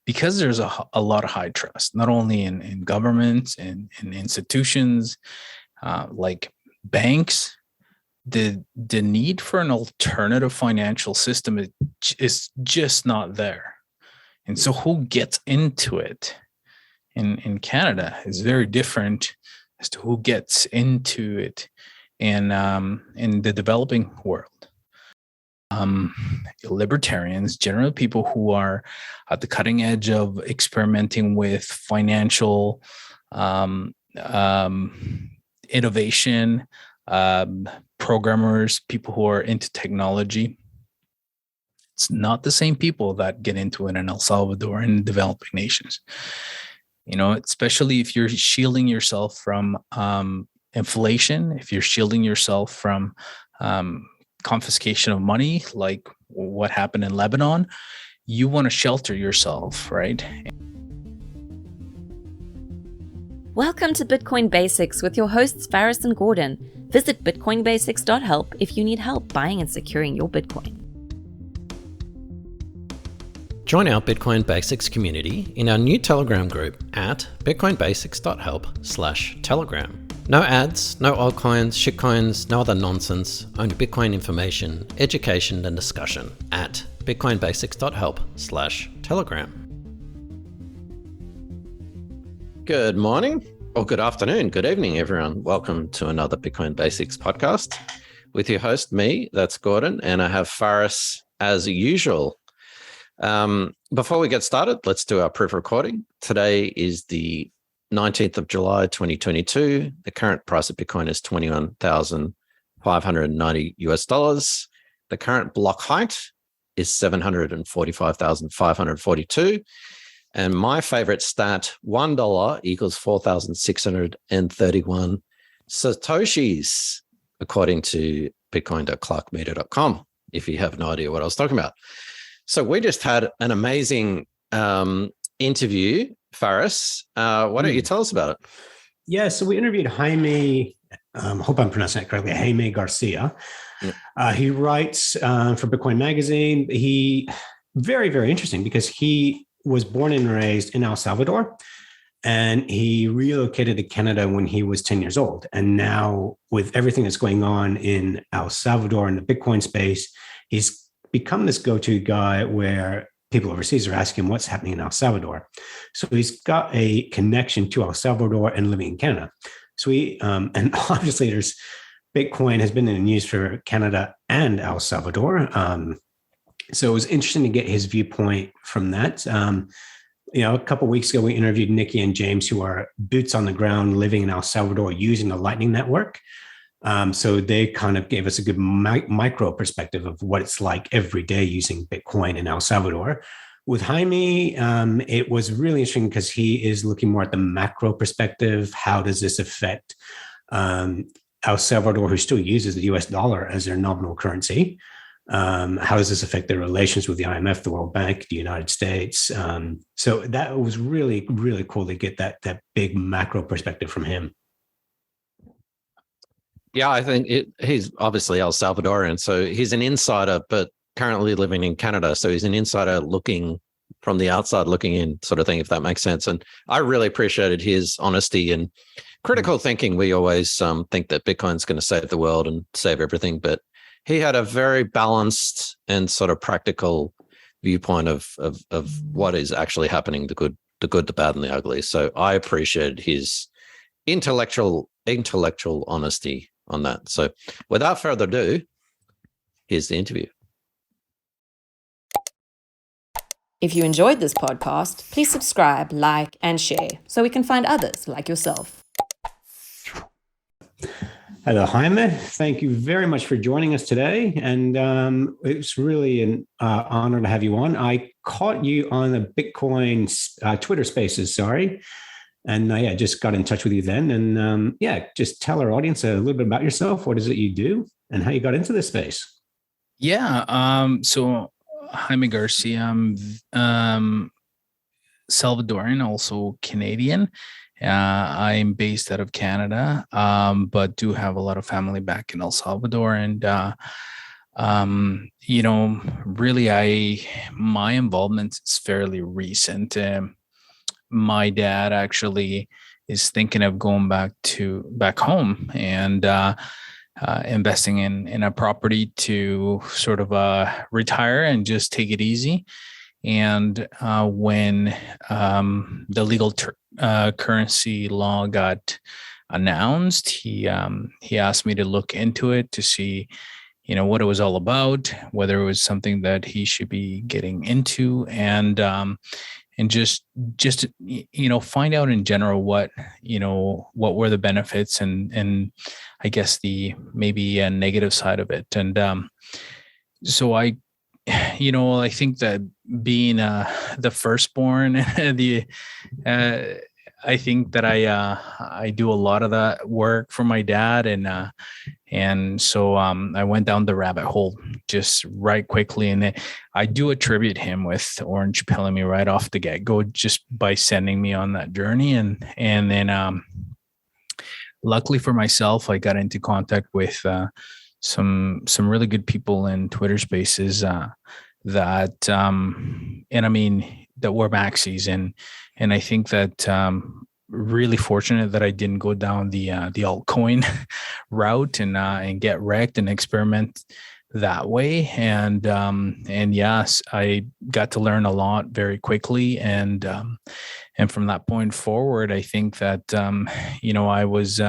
because there's a lot of high trust, not only in governments and in institutions like banks. The need for an alternative financial system is just not there. And so who gets into it in Canada is very different as to who gets into it in the developing world. Libertarians, generally people who are at the cutting edge of experimenting with financial innovation, programmers, people who are into technology. It's not the same people that get into it in El Salvador and developing nations. Especially if you're shielding yourself from inflation, if you're shielding yourself from confiscation of money, like what happened in Lebanon, you want to shelter yourself, right? Welcome to Bitcoin Basics with your hosts Faris and Gordon. Visit bitcoinbasics.help if you need help buying and securing your Bitcoin. Join our Bitcoin Basics community in our new Telegram group at bitcoinbasics.help/telegram. No ads, no altcoins, shitcoins, no other nonsense, only Bitcoin information, education and discussion at bitcoinbasics.help/telegram. Good morning, or good afternoon, good evening, everyone. Welcome to another Bitcoin Basics podcast with your host, me, that's Gordon, and I have Faris as usual. Before we get started, let's do our proof recording. Today is the 19th of July, 2022. The current price of Bitcoin is $21,590. The current block height is 745,542. And my favorite stat, $1 equals 4,631 Satoshis, according to bitcoin.clarkmeter.com, if you have no idea what I was talking about. So we just had an amazing interview, Faris. Why don't you tell us about it? Yeah, so we interviewed Jaime, hope I'm pronouncing that correctly, Jaime Garcia. Yeah. He writes for Bitcoin Magazine. Very, very interesting because he was born and raised in El Salvador, and he relocated to Canada when he was 10 years old. And now with everything that's going on in El Salvador in the Bitcoin space, he's become this go-to guy where people overseas are asking him what's happening in El Salvador. So he's got a connection to El Salvador and living in Canada. So and obviously Bitcoin has been in the news for Canada and El Salvador. So it was interesting to get his viewpoint from that. A couple of weeks ago, we interviewed Nikki and James, who are boots on the ground living in El Salvador using the Lightning Network. So they kind of gave us a good micro perspective of what it's like every day using Bitcoin in El Salvador. With Jaime, it was really interesting because he is looking more at the macro perspective. How does this affect El Salvador, who still uses the US dollar as their nominal currency? How does this affect their relations with the IMF, the World Bank, the United States? So that was really, really cool to get that big macro perspective from him. Yeah, I think he's obviously El Salvadorian, so he's an insider, but currently living in Canada. So he's an insider looking from the outside, looking in sort of thing, if that makes sense. And I really appreciated his honesty and critical thinking. We always think that Bitcoin's going to save the world and save everything, but he had a very balanced and sort of practical viewpoint of what is actually happening, the good, the bad, and the ugly. So I appreciated his intellectual honesty on that. So without further ado, here's the interview. If you enjoyed this podcast, please subscribe, like, and share so we can find others like yourself. Hello, Jaime. Thank you very much for joining us today. And it's really an honor to have you on. I caught you on the Bitcoin Twitter Spaces, and just got in touch with you then. And just tell our audience a little bit about yourself. What is it you do and how you got into this space? Yeah. So Jaime Garcia, I'm Salvadorian, also Canadian. I'm based out of Canada, but do have a lot of family back in El Salvador. And really, my involvement is fairly recent. My dad actually is thinking of going back home and investing in a property to sort of retire and just take it easy. And when the legal currency law got announced, he asked me to look into it to see, what it was all about, whether it was something that he should be getting into, and just find out in general what were the benefits and I guess the maybe a negative side of it. And so I think that being the firstborn, I think that I do a lot of that work for my dad, and so I went down the rabbit hole just right quickly, and I do attribute him with orange pilling me right off the get go, just by sending me on that journey, and then luckily for myself, I got into contact with some really good people in Twitter Spaces that and I mean that were maxis, and I think that really fortunate that I didn't go down the altcoin route and get wrecked and experiment that way. And yes, I got to learn a lot very quickly, and from that point forward, I think that I was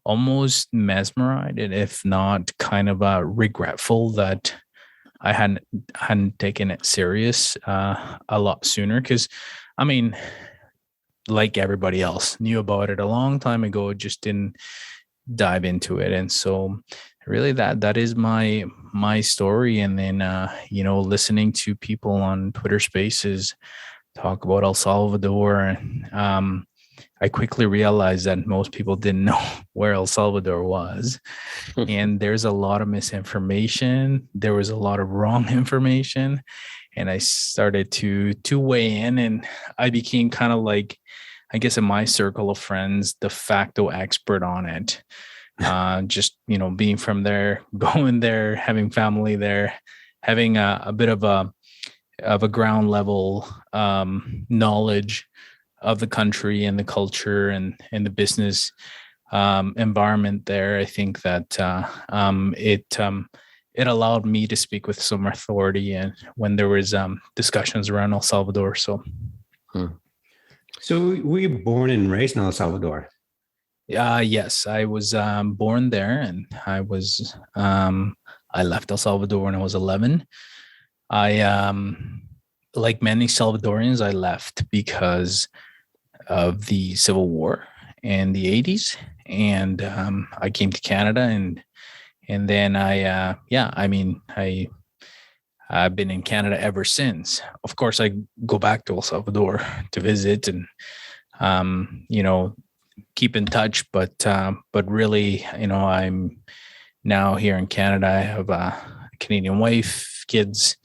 almost mesmerized, and if not kind of regretful that I hadn't taken it serious a lot sooner, because I mean, like everybody else, knew about it a long time ago, just didn't dive into it. And so really that is my story. And then listening to people on Twitter Spaces talk about El Salvador, I quickly realized that most people didn't know where El Salvador was. And there's a lot of misinformation. There was a lot of wrong information. And I started to weigh in, and I became kind of like, I guess in my circle of friends, de facto expert on it. Just, being from there, going there, having family there, having a bit of a ground level knowledge of the country and the culture and the business environment there. I think that it allowed me to speak with some authority, and when there was discussions around El Salvador. So, So were you born and raised in El Salvador? yes, I was born there, and I left El Salvador when I was 11. I like many Salvadorians, I left because of the Civil War in the 80s, and I came to Canada, and then I've been in Canada ever since. Of course, I go back to El Salvador to visit and keep in touch, but really, I'm now here in Canada. I have a Canadian wife, kids,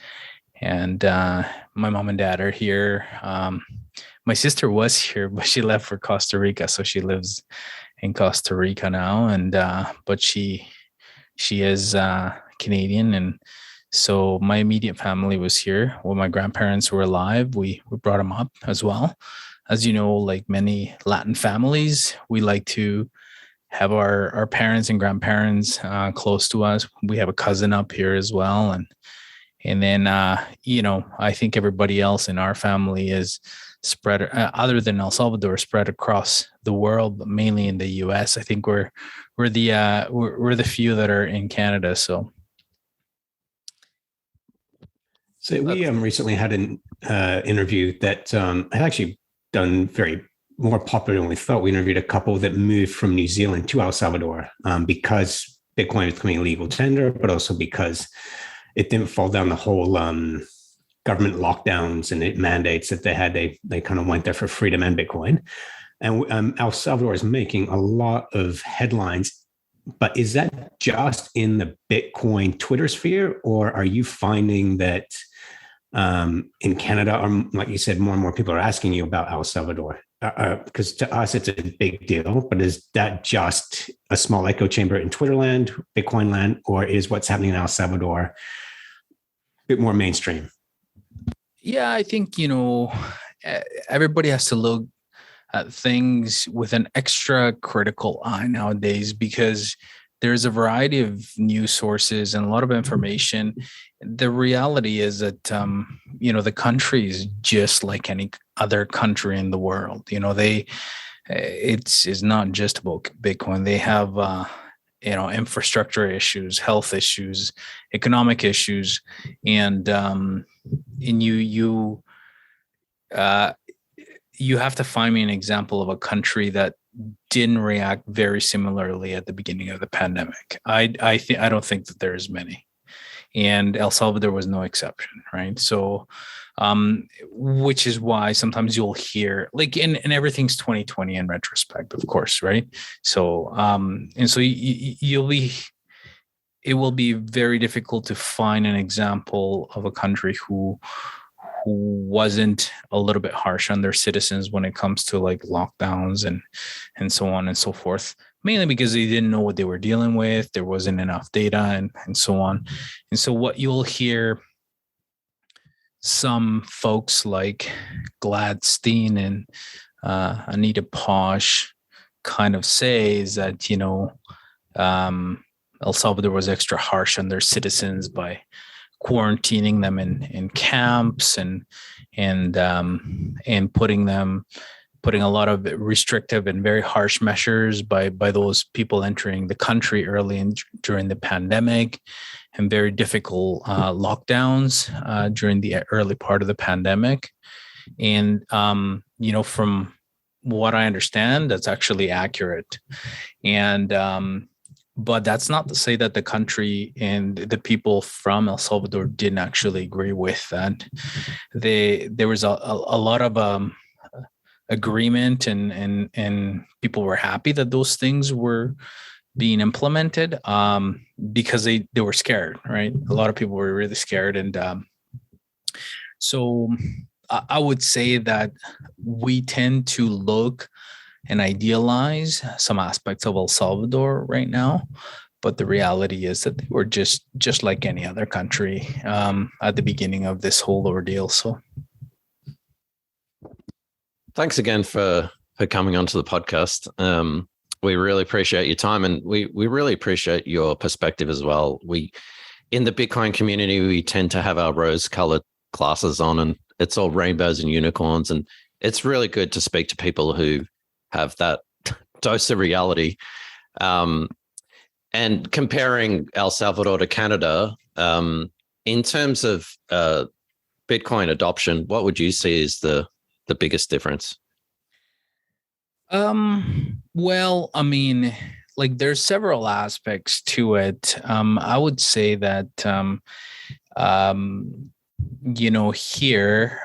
and my mom and dad are here. My sister was here, but she left for Costa Rica, so she lives in Costa Rica now. And but she is Canadian, and so my immediate family was here. When my grandparents were alive, we brought them up as well. As you know, like many Latin families, we like to have our parents and grandparents close to us. We have a cousin up here as well, and then I think everybody else in our family is spread, other than El Salvador, spread across the world, but mainly in the U.S. I think we're the few that are in Canada. So we recently had an interview that had actually done very more popular than we thought. We interviewed a couple that moved from New Zealand to El Salvador because Bitcoin was becoming legal tender, but also because it didn't fall down the whole government lockdowns and mandates that they had. They kind of went there for freedom and Bitcoin. And El Salvador is making a lot of headlines. But is that just in the Bitcoin Twitter sphere, or are you finding that in Canada, or like you said, more and more people are asking you about El Salvador, because to us it's a big deal. But is that just a small echo chamber in Twitter land, Bitcoin land, or is what's happening in El Salvador a bit more mainstream? Yeah, I think, everybody has to look at things with an extra critical eye nowadays, because there's a variety of news sources and a lot of information. The reality is that, the country is just like any other country in the world. It's not just about Bitcoin. They have, infrastructure issues, health issues, economic issues, and you you have to find me an example of a country that didn't react very similarly at the beginning of the pandemic. I don't think that there's many, and El Salvador was no exception, right? So, which is why sometimes you'll hear, like, and everything's 2020 in retrospect, of course, right? So, and so it will be very difficult to find an example of a country who wasn't a little bit harsh on their citizens when it comes to like lockdowns and so on and so forth, mainly because they didn't know what they were dealing with. There wasn't enough data and so on. And so what you'll hear some folks like Gladstein and Anita Posh kind of say is that, El Salvador was extra harsh on their citizens by quarantining them in camps and putting a lot of restrictive and very harsh measures by those people entering the country early during the pandemic, and very difficult lockdowns during the early part of the pandemic. And from what I understand, that's actually accurate. And but that's not to say that the country and the people from El Salvador didn't actually agree with that. There was a lot of agreement, and people were happy that those things were being implemented, because they were scared, right? A lot of people were really scared. And so I would say that we tend to look and idealize some aspects of El Salvador right now, but the reality is that they were just like any other country at the beginning of this whole ordeal. So, thanks again for coming onto the podcast. We really appreciate your time, and we really appreciate your perspective as well. In the Bitcoin community, we tend to have our rose-colored glasses on, and it's all rainbows and unicorns, and it's really good to speak to people who have that dose of reality. And comparing El Salvador to Canada, in terms of Bitcoin adoption, what would you see as the biggest difference? Well, I mean, like, there's several aspects to it. I would say that, here,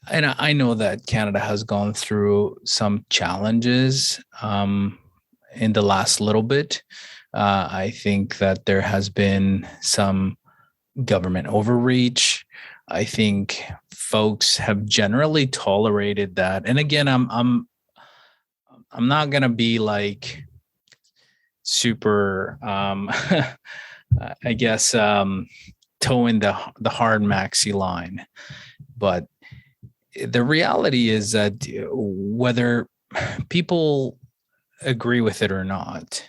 and I know that Canada has gone through some challenges in the last little bit. I think that there has been some government overreach. I think folks have generally tolerated that. And again, I'm not gonna be like super, I guess, towing the hard maxi line, but the reality is that whether people agree with it or not,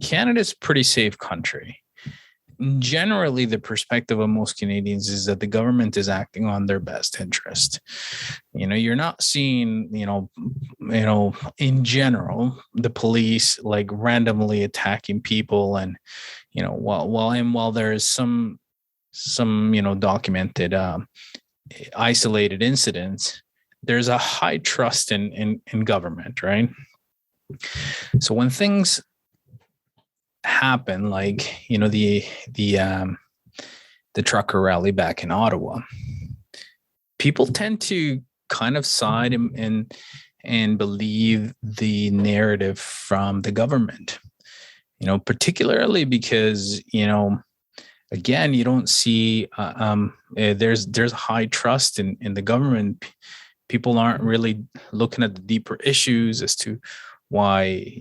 Canada's a pretty safe country. Generally, the perspective of most Canadians is that the government is acting on their best interest. You're not seeing, in general, the police like randomly attacking people, and while there is some documented isolated incidents, there's a high trust in government, right? So when things happen, like the trucker rally back in Ottawa, people tend to kind of side and believe the narrative from the government, particularly because again, you don't see there's high trust in the government. People aren't really looking at the deeper issues as to why,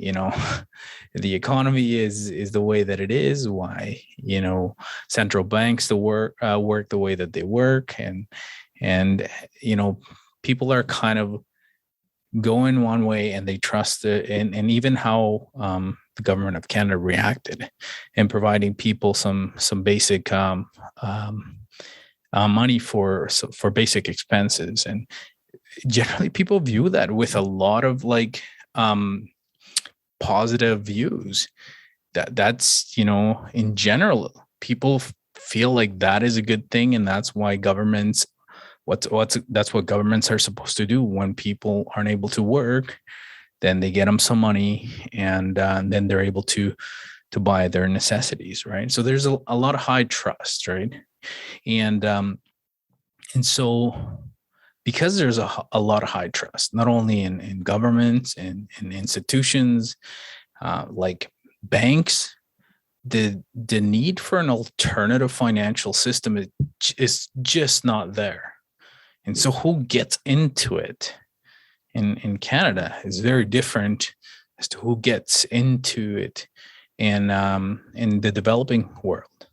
the economy is the way that it is, why, central banks work the way that they work, and people are kind of going one way and they trust it, and even how the government of Canada reacted in providing people some basic money for basic expenses. And generally people view that with a lot of positive views. That's in general, people feel like that is a good thing, and that's why governments that's what governments are supposed to do. When people aren't able to work, then they get them some money, and then they're able to buy their necessities, right? So there's a lot of high trust, right? And so because there's a lot of high trust, not only in governments and in institutions like banks, the need for an alternative financial system is just not there. And so who gets into it in Canada is very different as to who gets into it in the developing world.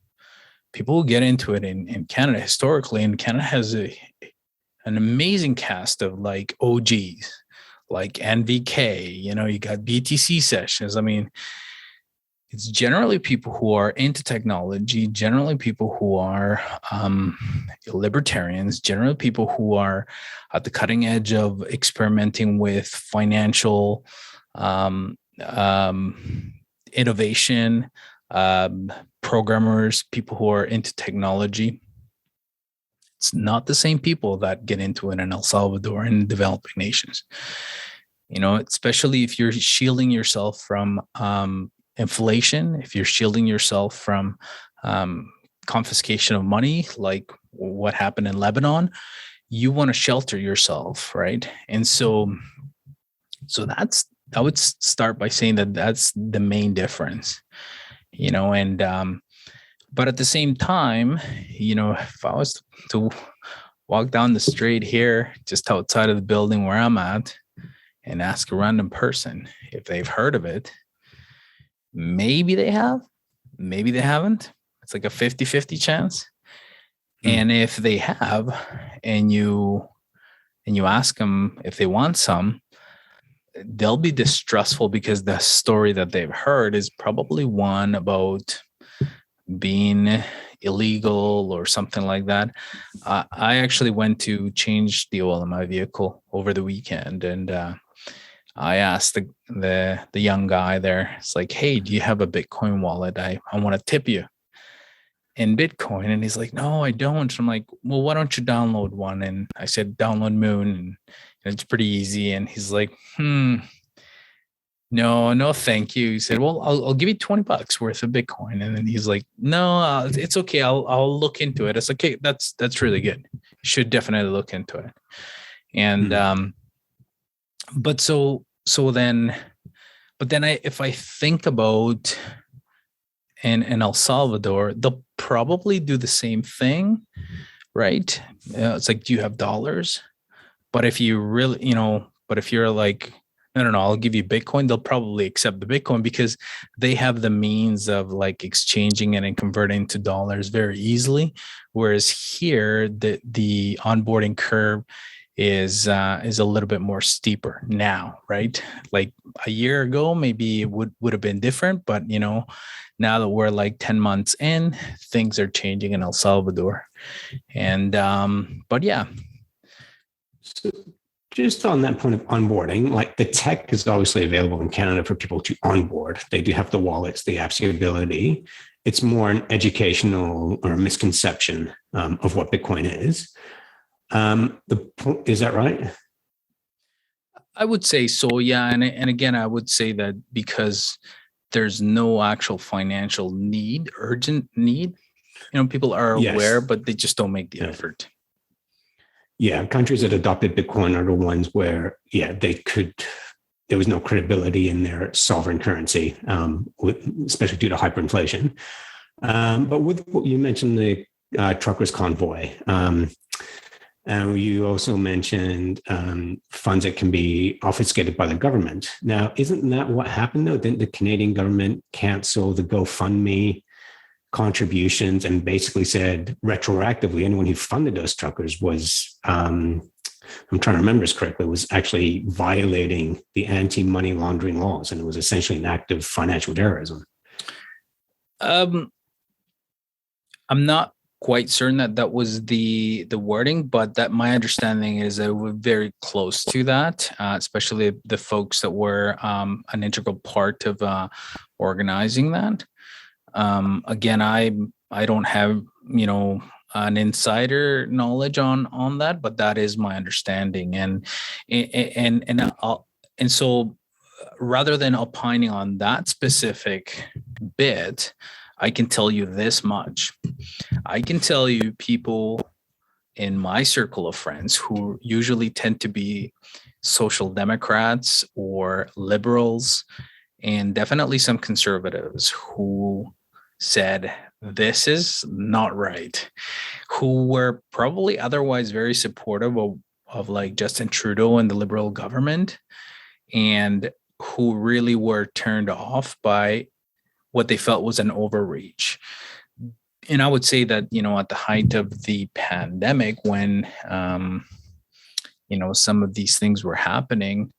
People who get into it in Canada historically, and Canada has an amazing cast of like OGs, like NVK, you got BTC sessions. I mean, it's generally people who are into technology, generally people who are libertarians, generally people who are at the cutting edge of experimenting with financial innovation, programmers, people who are into technology. It's not the same people that get into it in El Salvador and developing nations. Especially if you're shielding yourself from inflation, if you're shielding yourself from confiscation of money, like what happened in Lebanon, you want to shelter yourself, right? And so I would start by saying that's the main difference, and but at the same time, if I was to walk down the street here, just outside of the building where I'm at, and ask a random person if they've heard of it, maybe they have, maybe they haven't. It's like a 50-50 chance. And if they have, and you ask them if they want some, they'll be distrustful because the story that they've heard is probably one about being illegal or something like that. I actually went to change the oil in my vehicle over the weekend, and I asked the young guy there, it's like, hey, do you have a Bitcoin wallet? I want to tip you in Bitcoin. And he's like, no, I don't. I'm like, well, why don't you download one? And I said, download Moon, and it's pretty easy. And he's like, no, thank you. He said, well, I'll give you $20 worth of Bitcoin. And then he's like, no, it's okay. I'll look into it. It's okay. That's really good. You should definitely look into it. And, but then if I think about in El Salvador, they'll probably do the same thing, right? It's like, do you have dollars? But if you really, but if you're like, no, I'll give you Bitcoin, they'll probably accept the Bitcoin because they have the means of like exchanging it and converting to dollars very easily. Whereas here, the onboarding curve is a little bit more steeper now, right? Like a year ago, maybe it would have been different, but now that we're like 10 months in, things are changing in El Salvador. And but yeah. So just on that point of onboarding, like the tech is obviously available in Canada for people to onboard. They do have the wallets, the apps, the ability. It's more an educational or misconception of what Bitcoin is. Is that right? I would say so, yeah. And again, I would say that because there's no actual financial need, urgent need. People are aware, but they just don't make the effort. Yeah, countries that adopted Bitcoin are the ones where, there was no credibility in their sovereign currency, especially due to hyperinflation. But with what you mentioned, the truckers convoy. And you also mentioned funds that can be obfuscated by the government. Now, isn't that what happened, though? Didn't the Canadian government cancel the GoFundMe contributions and basically said retroactively anyone who funded those truckers was, I'm trying to remember this correctly, was actually violating the anti-money laundering laws, and it was essentially an act of financial terrorism? I'm not quite certain that that was the wording, but that my understanding is that we're very close to that, especially the folks that were an integral part of organizing that. Again, I don't have an insider knowledge on that, but that is my understanding, and so rather than opining on that specific bit, I can tell you this much. I can tell you people in my circle of friends who usually tend to be social democrats or liberals, and definitely some conservatives who said, this is not right, who were probably otherwise very supportive of like Justin Trudeau and the Liberal government, and who really were turned off by what they felt was an overreach. And I would say that, at the height of the pandemic, when, some of these things were happening,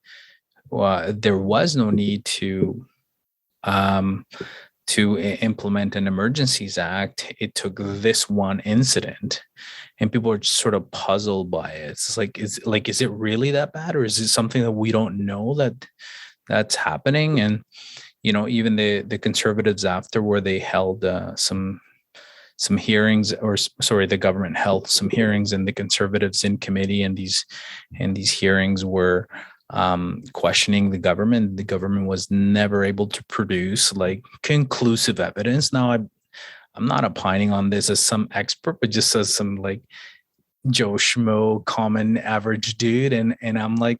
there was no need to implement an Emergencies Act. It took this one incident, and people are just sort of puzzled by it. It's like, is it really that bad, or is it something that we don't know that's happening? And even the conservatives after, where they held some hearings, or sorry, the government held some hearings, and the conservatives in committee, and these hearings were questioning the government. The government was never able to produce like conclusive evidence. Now, I'm not opining on this as some expert, but just as some like Joe Schmo, common average dude, and I'm like,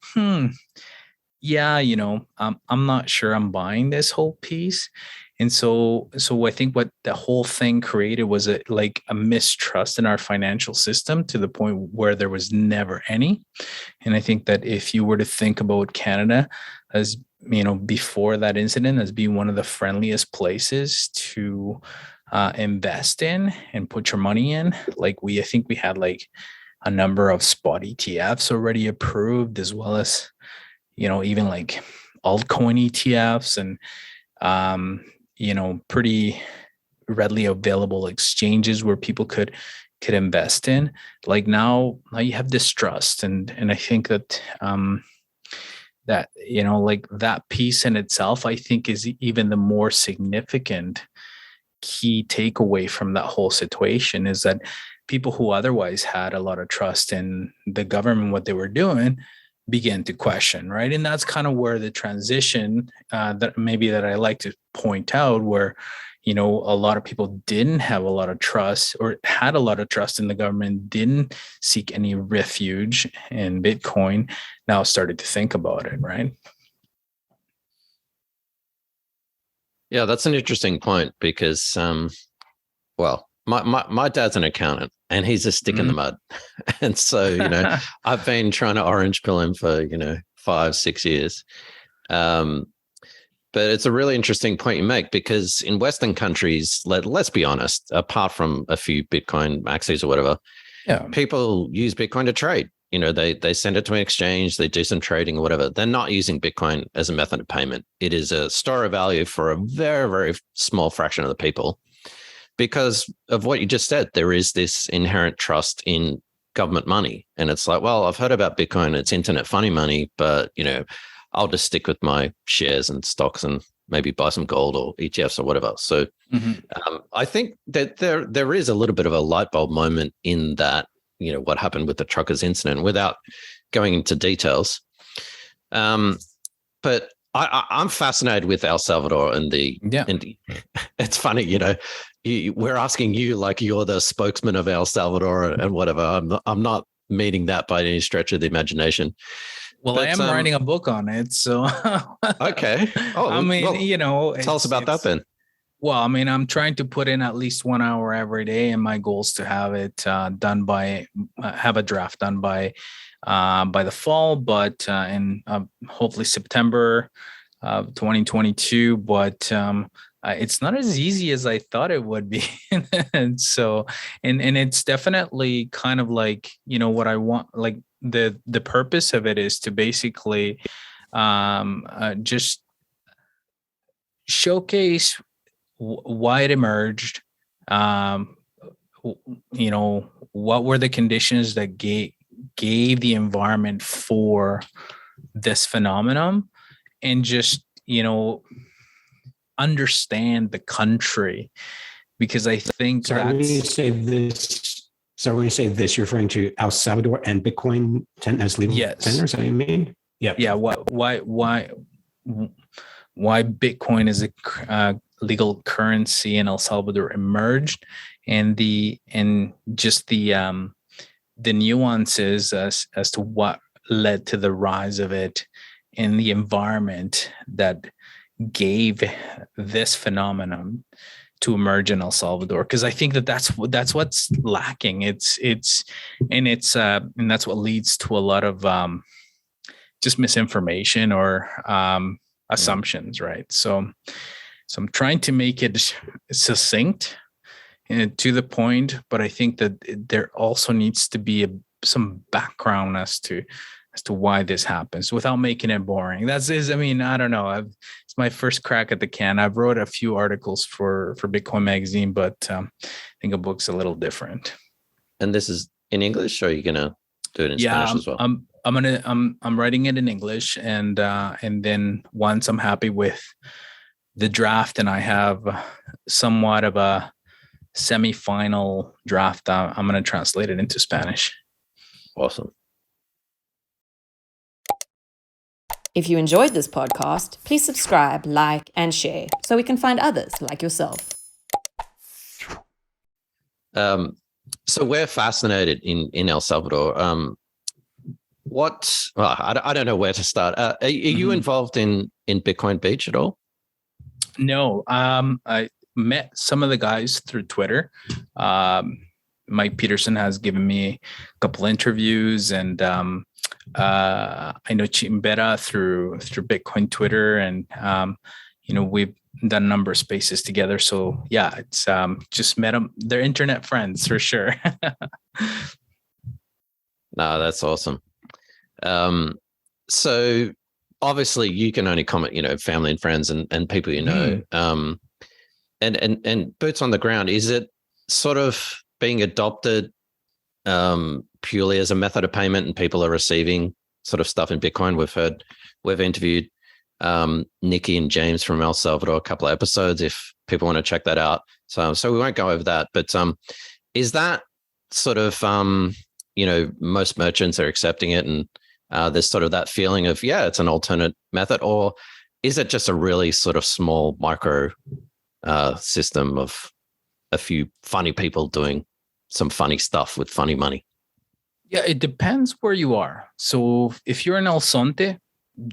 yeah, I'm not sure I'm buying this whole piece. And so I think what the whole thing created was a mistrust in our financial system, to the point where there was never any. And I think that if you were to think about Canada as, before that incident, as being one of the friendliest places to invest in and put your money in, I think we had like a number of spot ETFs already approved, as well as, even like altcoin ETFs, and pretty readily available exchanges where people could invest in. Like now you have distrust, and I think that that piece in itself, I think, is even the more significant key takeaway from that whole situation, is that people who otherwise had a lot of trust in the government, what they were doing, begin to question, right? And that's kind of where the transition that I like to point out, where, a lot of people didn't have a lot of trust, or had a lot of trust in the government, didn't seek any refuge in Bitcoin, now started to think about it, right? Yeah, that's an interesting point, because, my dad's an accountant, and he's a stick in the mud. And so, I've been trying to orange pill him for, 5-6 years. But it's a really interesting point you make, because in Western countries, let's be honest, apart from a few Bitcoin maxis or whatever, people use Bitcoin to trade. They send it to an exchange, they do some trading or whatever. They're not using Bitcoin as a method of payment. It is a store of value for a very, very small fraction of the people. Because of what you just said, there is this inherent trust in government money. And it's like, well, I've heard about Bitcoin, it's internet funny money, but, I'll just stick with my shares and stocks and maybe buy some gold or ETFs or whatever. So I think that there is a little bit of a light bulb moment in that, what happened with the truckers incident, without going into details. But I'm fascinated with El Salvador and it's funny, we're asking you like you're the spokesman of El Salvador and whatever. I'm not meaning that by any stretch of the imagination. Well, I am writing a book on it, so okay. Oh, I mean, tell us about that then. Well, I mean, I'm trying to put in at least 1 hour every day, and my goal is to have it done by have a draft done by the fall, but in hopefully September of 2022. But it's not as easy as I thought it would be, and so and it's definitely kind of like, what I want. Like the purpose of it is to basically just showcase why it emerged, um, what were the conditions that gave the environment for this phenomenon, and just, understand the country, because I think Sorry, when you say this, you're referring to El Salvador and Bitcoin as legal tenders. Is that what you mean? Yep. Yeah. Why Bitcoin is a legal currency in El Salvador emerged, and just the nuances as to what led to the rise of it in the environment that gave this phenomenon to emerge in El Salvador. Because I think that's what's lacking. And that's what leads to a lot of just misinformation or assumptions, right? So I'm trying to make it succinct and to the point, but I think that there also needs to be some background as to why this happens without making it boring. I don't know. It's my first crack at the can. I've wrote a few articles for Bitcoin Magazine, but I think a book's a little different. And this is in English, or are you gonna do it in Spanish as well? I'm writing it in English, and then once I'm happy with the draft and I have somewhat of a semi-final draft, I'm going to translate it into Spanish. Awesome. If you enjoyed this podcast, please subscribe, like, and share so we can find others like yourself. So we're fascinated in El Salvador. I don't know where to start. Are you involved in Bitcoin Beach at all? No, I met some of the guys through Twitter. Mike Peterson has given me a couple interviews, and I know Chimbera through Bitcoin Twitter, and we've done a number of spaces together. So yeah, it's just met them. They're internet friends for sure. No, that's awesome. So obviously you can only comment, family and friends and people and boots on the ground. Is it sort of being adopted purely as a method of payment, and people are receiving sort of stuff in Bitcoin? We've interviewed Nikki and James from El Salvador a couple of episodes, if people want to check that out. So we won't go over that, but is that sort of most merchants are accepting it, and there's sort of that feeling of, it's an alternate method, or is it just a really sort of small micro system of a few funny people doing some funny stuff with funny money? Yeah, it depends where you are. So if you're in El Sonte,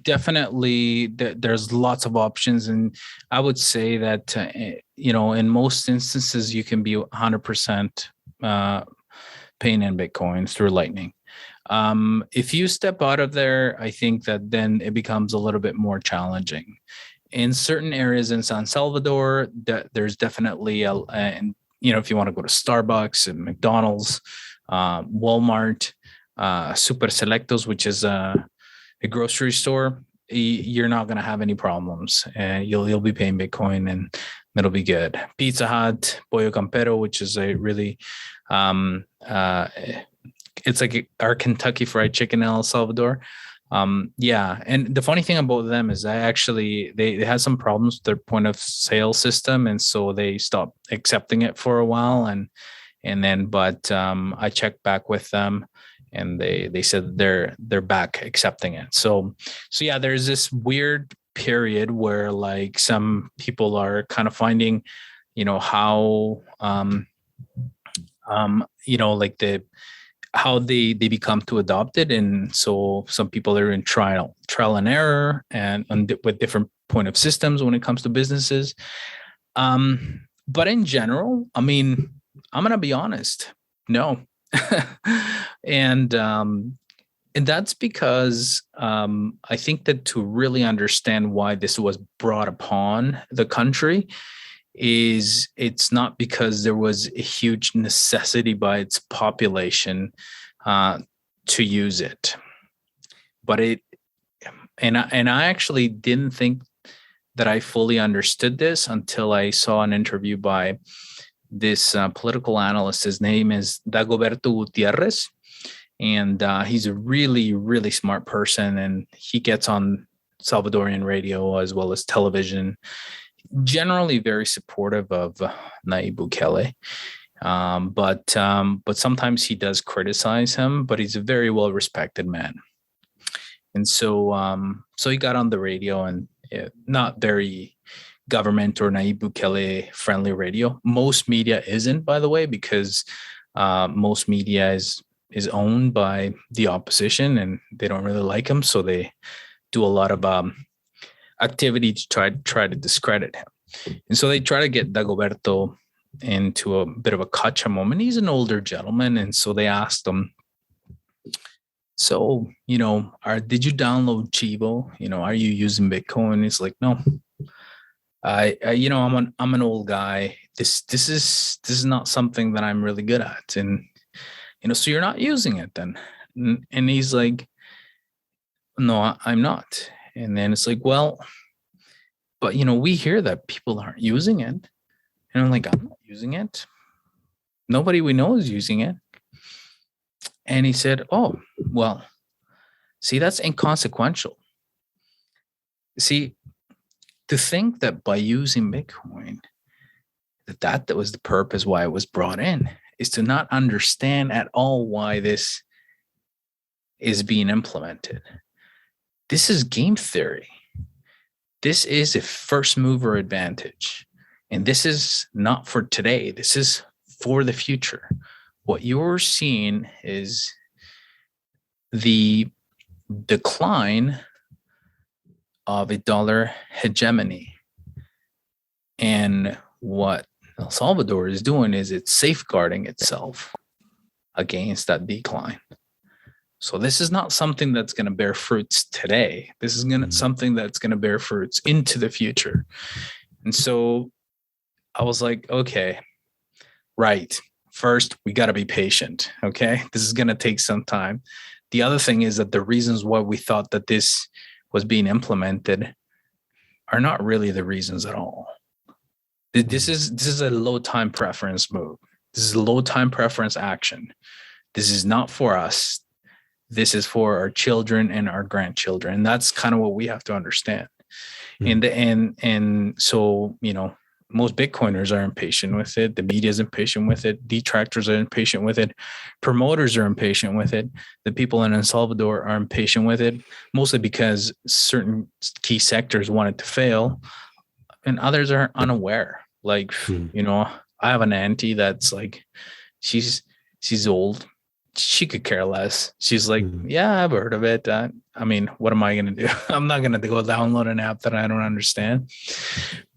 definitely there's lots of options, and I would say that in most instances you can be 100% paying in Bitcoin through Lightning. If you step out of there, I think that then it becomes a little bit more challenging. In certain areas in San Salvador, there's definitely if you want to go to Starbucks and McDonald's, Walmart, Super Selectos, which is a grocery store, you're not going to have any problems, and you'll be paying Bitcoin, and it'll be good. Pizza Hut, Pollo Campero, which is a really it's like our Kentucky Fried Chicken in El Salvador. And the funny thing about them is they had some problems with their point of sale system, and so they stopped accepting it for a while, and then I checked back with them, and they said they're back accepting it. So yeah, there's this weird period where like some people are kind of finding how how they become to adopt it. And so some people are in trial and error and with different point of systems when it comes to businesses. But in general, I mean, I'm gonna be honest, no. and and that's because I think that to really understand why this was brought upon the country is it's not because there was a huge necessity by its population to use it, but I actually didn't think that I fully understood this until I saw an interview by this political analyst. His name is Dagoberto Gutierrez, and he's a really, really smart person, and he gets on Salvadorian radio as well as television, generally very supportive of Nayib Bukele. But sometimes he does criticize him, but he's a very well respected man. And so he got on the radio, and not very government or Nayib Bukele friendly radio. Most media isn't, by the way, because most media is owned by the opposition, and they don't really like him, so they do a lot of activity to try to discredit him. And so they try to get Dagoberto into a bit of a gotcha moment. He's an older gentleman, and so they asked him, so, did you download Chivo? Are you using Bitcoin? He's like, no, I'm an old guy. This is not something that I'm really good at. And, so you're not using it then. And he's like, no, I'm not. And then it's like, well, but, we hear that people aren't using it. And I'm like, I'm not using it. Nobody we know is using it. And he said, oh, well, see, that's inconsequential. See, to think that by using Bitcoin, that was the purpose why it was brought in, is to not understand at all why this is being implemented. This is game theory. This is a first mover advantage. And this is not for today. This is for the future. What you're seeing is the decline of a dollar hegemony. And what El Salvador is doing is it's safeguarding itself against that decline. So this is not something that's going to bear fruits today. This is something that's going to bear fruits into the future. And so I was like, okay, right. First, we got to be patient. Okay. This is going to take some time. The other thing is that the reasons why we thought that this was being implemented are not really the reasons at all. This is a low time preference move. This is a low time preference action. This is not for us. This is for our children and our grandchildren. And that's kind of what we have to understand. And so, most Bitcoiners are impatient with it. The media is impatient with it. Detractors are impatient with it. Promoters are impatient with it. The people in El Salvador are impatient with it, mostly because certain key sectors want it to fail and others are unaware. Like, I have an auntie that's like, she's old. She could care less. She's like, yeah, I've heard of it. I mean, what am I going to do? I'm not going to go download an app that I don't understand.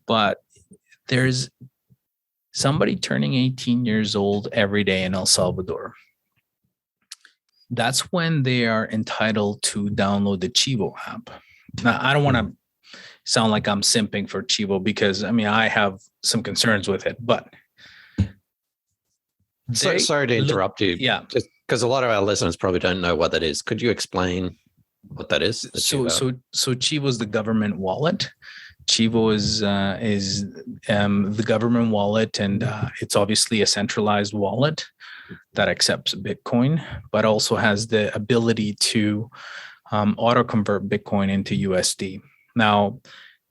But there's somebody turning 18 years old every day in El Salvador. That's when they are entitled to download the Chivo app. Now, I don't want to sound like I'm simping for Chivo because, I have some concerns with it, but. Sorry to interrupt you. Yeah. Because a lot of our listeners probably don't know what that is. Could you explain what that is? So Chivo is the government wallet. Chivo is the government wallet, and it's obviously a centralized wallet that accepts Bitcoin, but also has the ability to auto convert Bitcoin into USD. Now,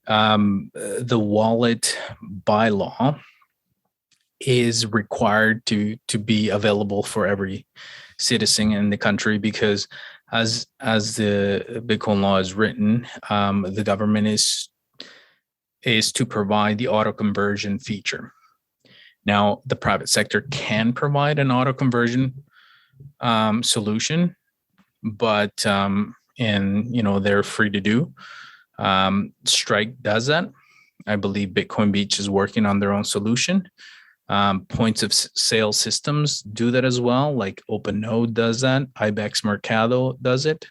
the wallet by law is required to be available for every citizen in the country because as the Bitcoin law is written, the government is to provide the auto conversion feature. Now, the private sector can provide an auto conversion solution, but they're free to do. Strike does that, I believe Bitcoin Beach is working on their own solution. Points of sale systems do that as well. Like OpenNode does that. Ibex Mercado does it.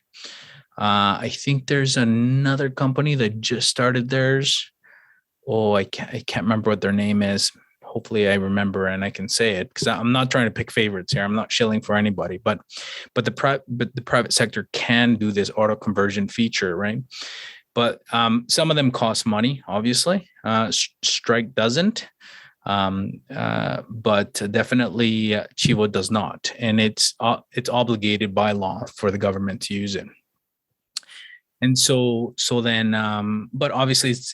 I think there's another company that just started theirs. Oh, I can't remember what their name is. Hopefully I remember and I can say it, because I'm not trying to pick favorites here. I'm not shilling for anybody, but the private sector can do this auto conversion feature, right? But some of them cost money, obviously. Strike doesn't, but definitely Chivo does not, and it's obligated by law for the government to use it. And so then, but obviously, it's,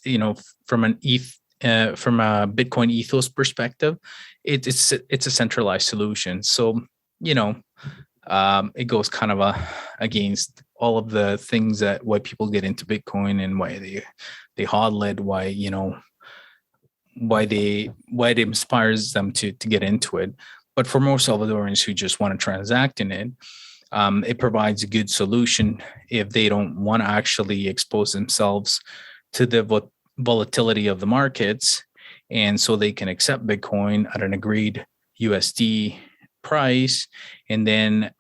from a Bitcoin ethos perspective, it's a centralized solution. So it goes kind of against all of the things why people get into Bitcoin and why they hodl it, why it inspires them to get into it. But for most Salvadorans who just want to transact in it, it provides a good solution if they don't want to actually expose themselves to the volatility of the markets, and so they can accept Bitcoin at an agreed USD price. And then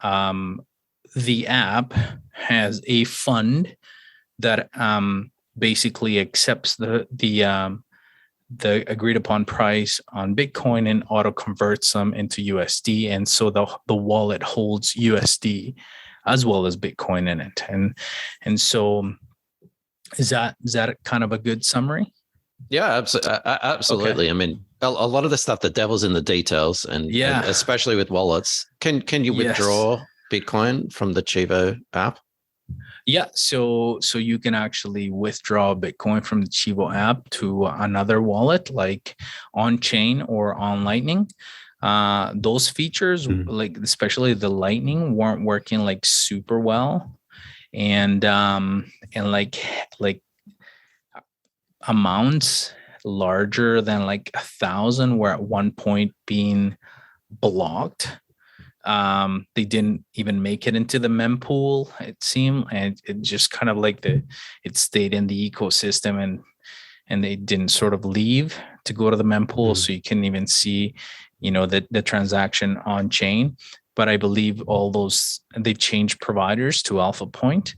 the app has a fund that basically accepts the agreed upon price on Bitcoin and auto converts them into USD. And so the wallet holds USD as well as Bitcoin in it. And so is that kind of a good summary? Yeah, absolutely. Okay. I mean, a lot of the stuff, the devil's in the details, and especially with wallets. Can you withdraw Bitcoin from the Chivo app? Yeah, so you can actually withdraw Bitcoin from the Chivo app to another wallet, like on chain or on Lightning. Those features, like especially the Lightning, weren't working like super well, and like amounts larger than like 1,000 were at one point being blocked. They didn't even make it into the mempool, it seemed, and it just kind of like it stayed in the ecosystem, and they didn't sort of leave to go to the mempool, so you couldn't even see, the transaction on chain. But I believe all those, they've changed providers to Alpha Point,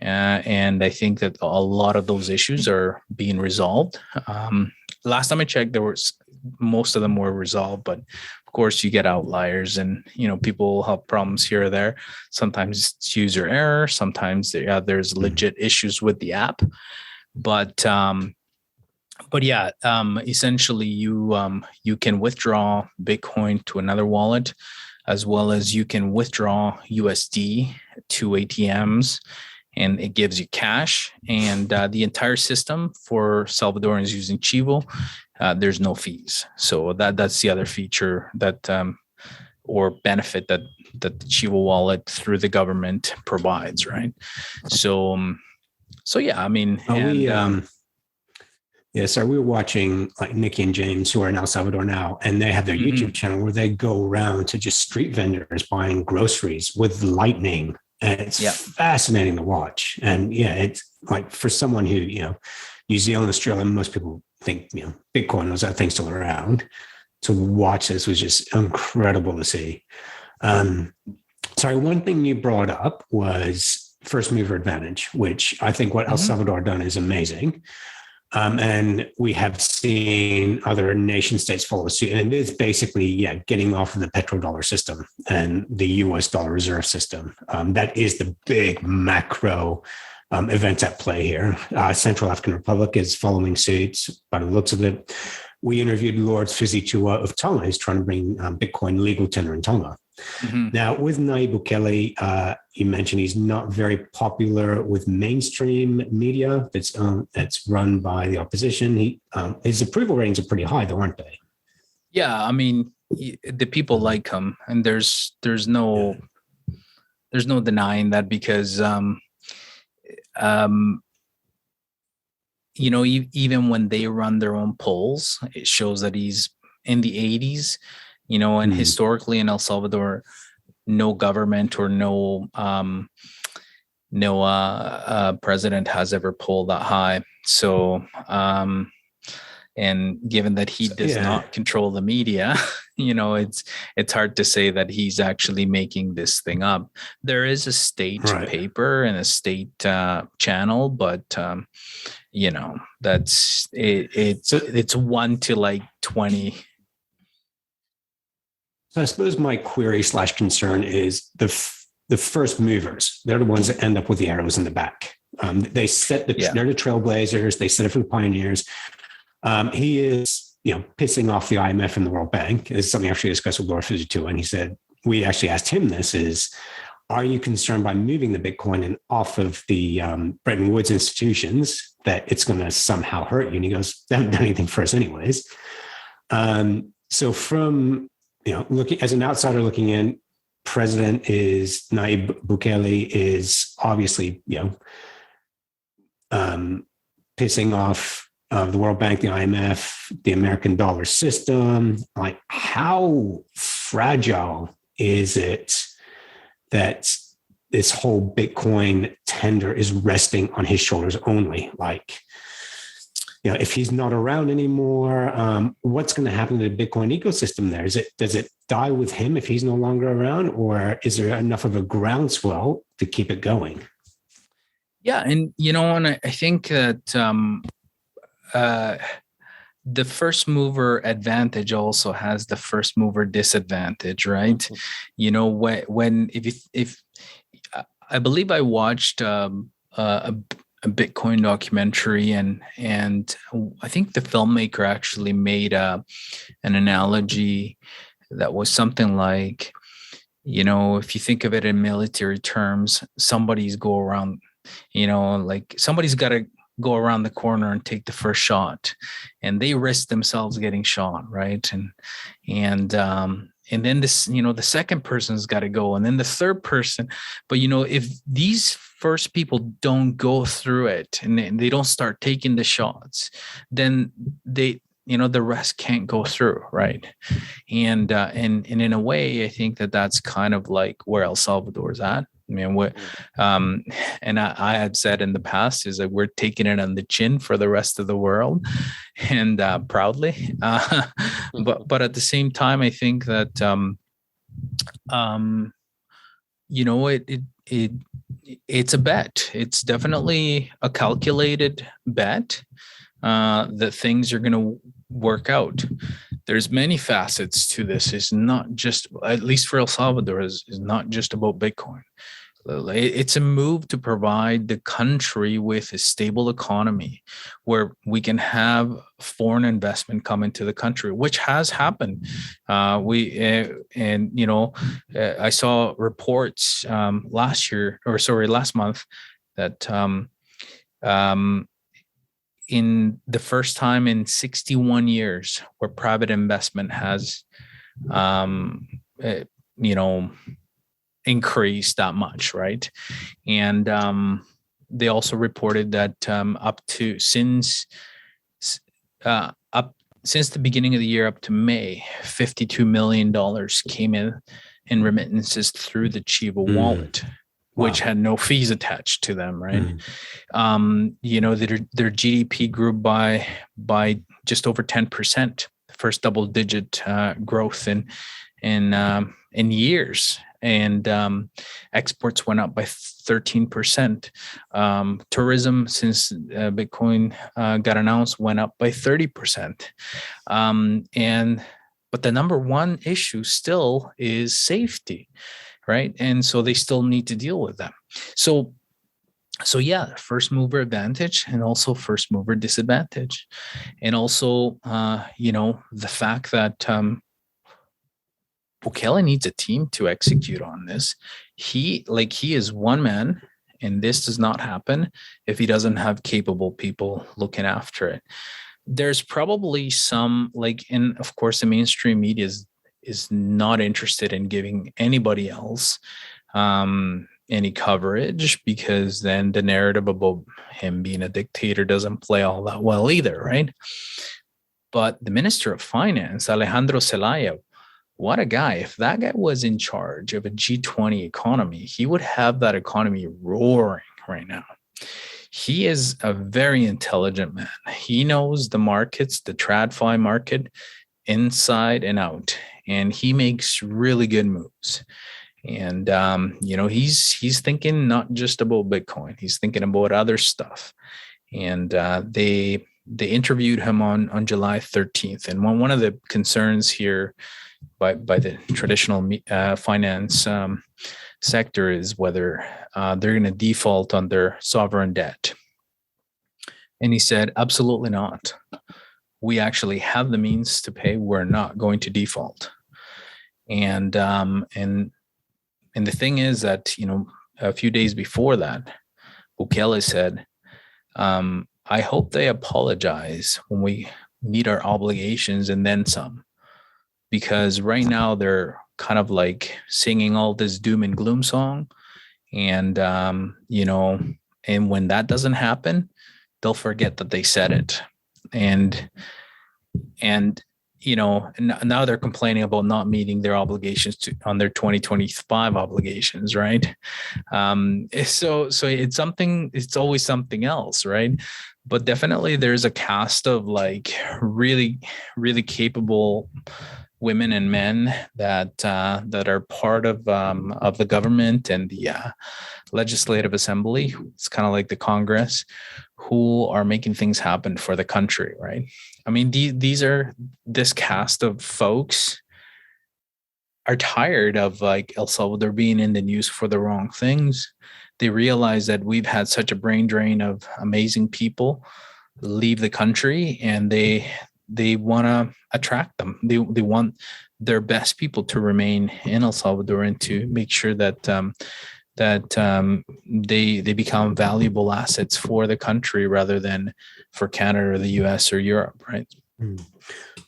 and I think that a lot of those issues are being resolved. Last time I checked, most of them were resolved, but of course you get outliers, and people have problems here or there. Sometimes it's user error, sometimes there's legit issues with the app. But essentially you can withdraw Bitcoin to another wallet, as well as you can withdraw USD to ATMs, and it gives you cash. And the entire system for Salvadorans using Chivo, there's no fees. So that's the other feature that or benefit that the Chivo wallet through the government provides, right? So yeah, I mean, so we were watching like Nikki and James, who are in El Salvador now, and they have their YouTube channel where they go around to just street vendors buying groceries with Lightning. And it's fascinating to watch. And it's like, for someone who, New Zealand, Australia, most people think, Bitcoin was that thing still around. To watch this was just incredible to see. Sorry, one thing you brought up was first mover advantage, which I think what El Salvador done is amazing. And we have seen other nation states follow suit. And it's basically, getting off of the petrodollar system and the US dollar reserve system. That is the big macro events at play here. Central African Republic is following suit by the looks of it. We interviewed Lord Fizitua of Tonga, who's trying to bring Bitcoin legal tender in Tonga. Now, with Nayib Bukele, you mentioned he's not very popular with mainstream media that's run by the opposition. His approval ratings are pretty high, though, aren't they? Yeah, I mean, the people like him, and there's no denying that, because even when they run their own polls, it shows that he's in the 80s. And historically in El Salvador, no government or no president has ever polled that high. So And given that he does Yeah. not control the media, it's hard to say that he's actually making this thing up. There is a state Right. paper and a state channel, but that's it. It's 1 to like 20. So I suppose my query / concern is the first movers. They're the ones that end up with the arrows in the back. They set they're the trailblazers. They set it for the pioneers. He is, pissing off the IMF and the World Bank. It's something I actually discussed with Laura Fujitsu, and he said, we actually asked him this is, are you concerned by moving the Bitcoin and off of the Bretton Woods institutions that it's going to somehow hurt you? And he goes, they haven't done anything for us anyways. So from, looking as an outsider looking in, President is Nayib Bukele is obviously, pissing off the World Bank, the IMF, the American dollar system. Like, how fragile is it that this whole Bitcoin tender is resting on his shoulders only? Like, if he's not around anymore, what's going to happen to the Bitcoin ecosystem there? Does it die with him if he's no longer around, or is there enough of a groundswell to keep it going? Yeah, and and I think that the first mover advantage also has the first mover disadvantage, right? If I believe I watched a Bitcoin documentary, and I think the filmmaker actually made an analogy that was something like, if you think of it in military terms, somebody's got to go around the corner and take the first shot, and they risk themselves getting shot, right? And then this, the second person's got to go, and then the third person. But if these first people don't go through it and they don't start taking the shots, then the rest can't go through, right? And in a way, I think that's kind of like where El Salvador's at. I mean, and I had said in the past is that we're taking it on the chin for the rest of the world, and proudly. But at the same time, I think that it's a bet. It's definitely a calculated bet that things are going to work out. There's many facets to this. It's not just, at least for El Salvador, is not just about Bitcoin. It's a move to provide the country with a stable economy where we can have foreign investment come into the country, which has happened. I saw reports last month that in the first time in 61 years where private investment has, increased that much, right? And they also reported that since the beginning of the year up to May, $52 million came in remittances through the Chivo wallet. Which had no fees attached to them, right? Their GDP grew by just over 10%, first double-digit growth in years, and exports went up by 13%. Tourism, since Bitcoin got announced, went up by 30%. But the number one issue still is safety. Right. And so they still need to deal with them. So yeah, first mover advantage and also first mover disadvantage. And also, the fact that Bukele needs a team to execute on this. He is one man, and this does not happen if he doesn't have capable people looking after it. There's probably some, and of course the mainstream media is not interested in giving anybody else any coverage, because then the narrative about him being a dictator doesn't play all that well either, right? But the Minister of Finance, Alejandro Zelaya, what a guy. If that guy was in charge of a G20 economy, he would have that economy roaring right now. He is a very intelligent man. He knows the markets, the TradFi market, inside and out, and he makes really good moves. And he's thinking not just about Bitcoin. He's thinking about other stuff. And they interviewed him on July 13th. And one of the concerns here by the traditional finance sector is whether they're going to default on their sovereign debt. And he said, absolutely not. We actually have the means to pay. We're not going to default. And the thing is that, a few days before that, Bukele said, I hope they apologize when we meet our obligations and then some, because right now they're kind of like singing all this doom and gloom song. And, and when that doesn't happen, they'll forget that they said it. And now they're complaining about not meeting their obligations on their 2025 obligations, right? So it's always something else, right? But definitely there's a cast of like really, really capable women and men that are part of the government and the legislative assembly. It's kind of like the Congress, who are making things happen for the country, right? I mean, this cast of folks are tired of like El Salvador being in the news for the wrong things. They realize that we've had such a brain drain of amazing people leave the country, and they want to attract them. They want their best people to remain in El Salvador and to make sure that they become valuable assets for the country rather than for Canada or the US or Europe, right?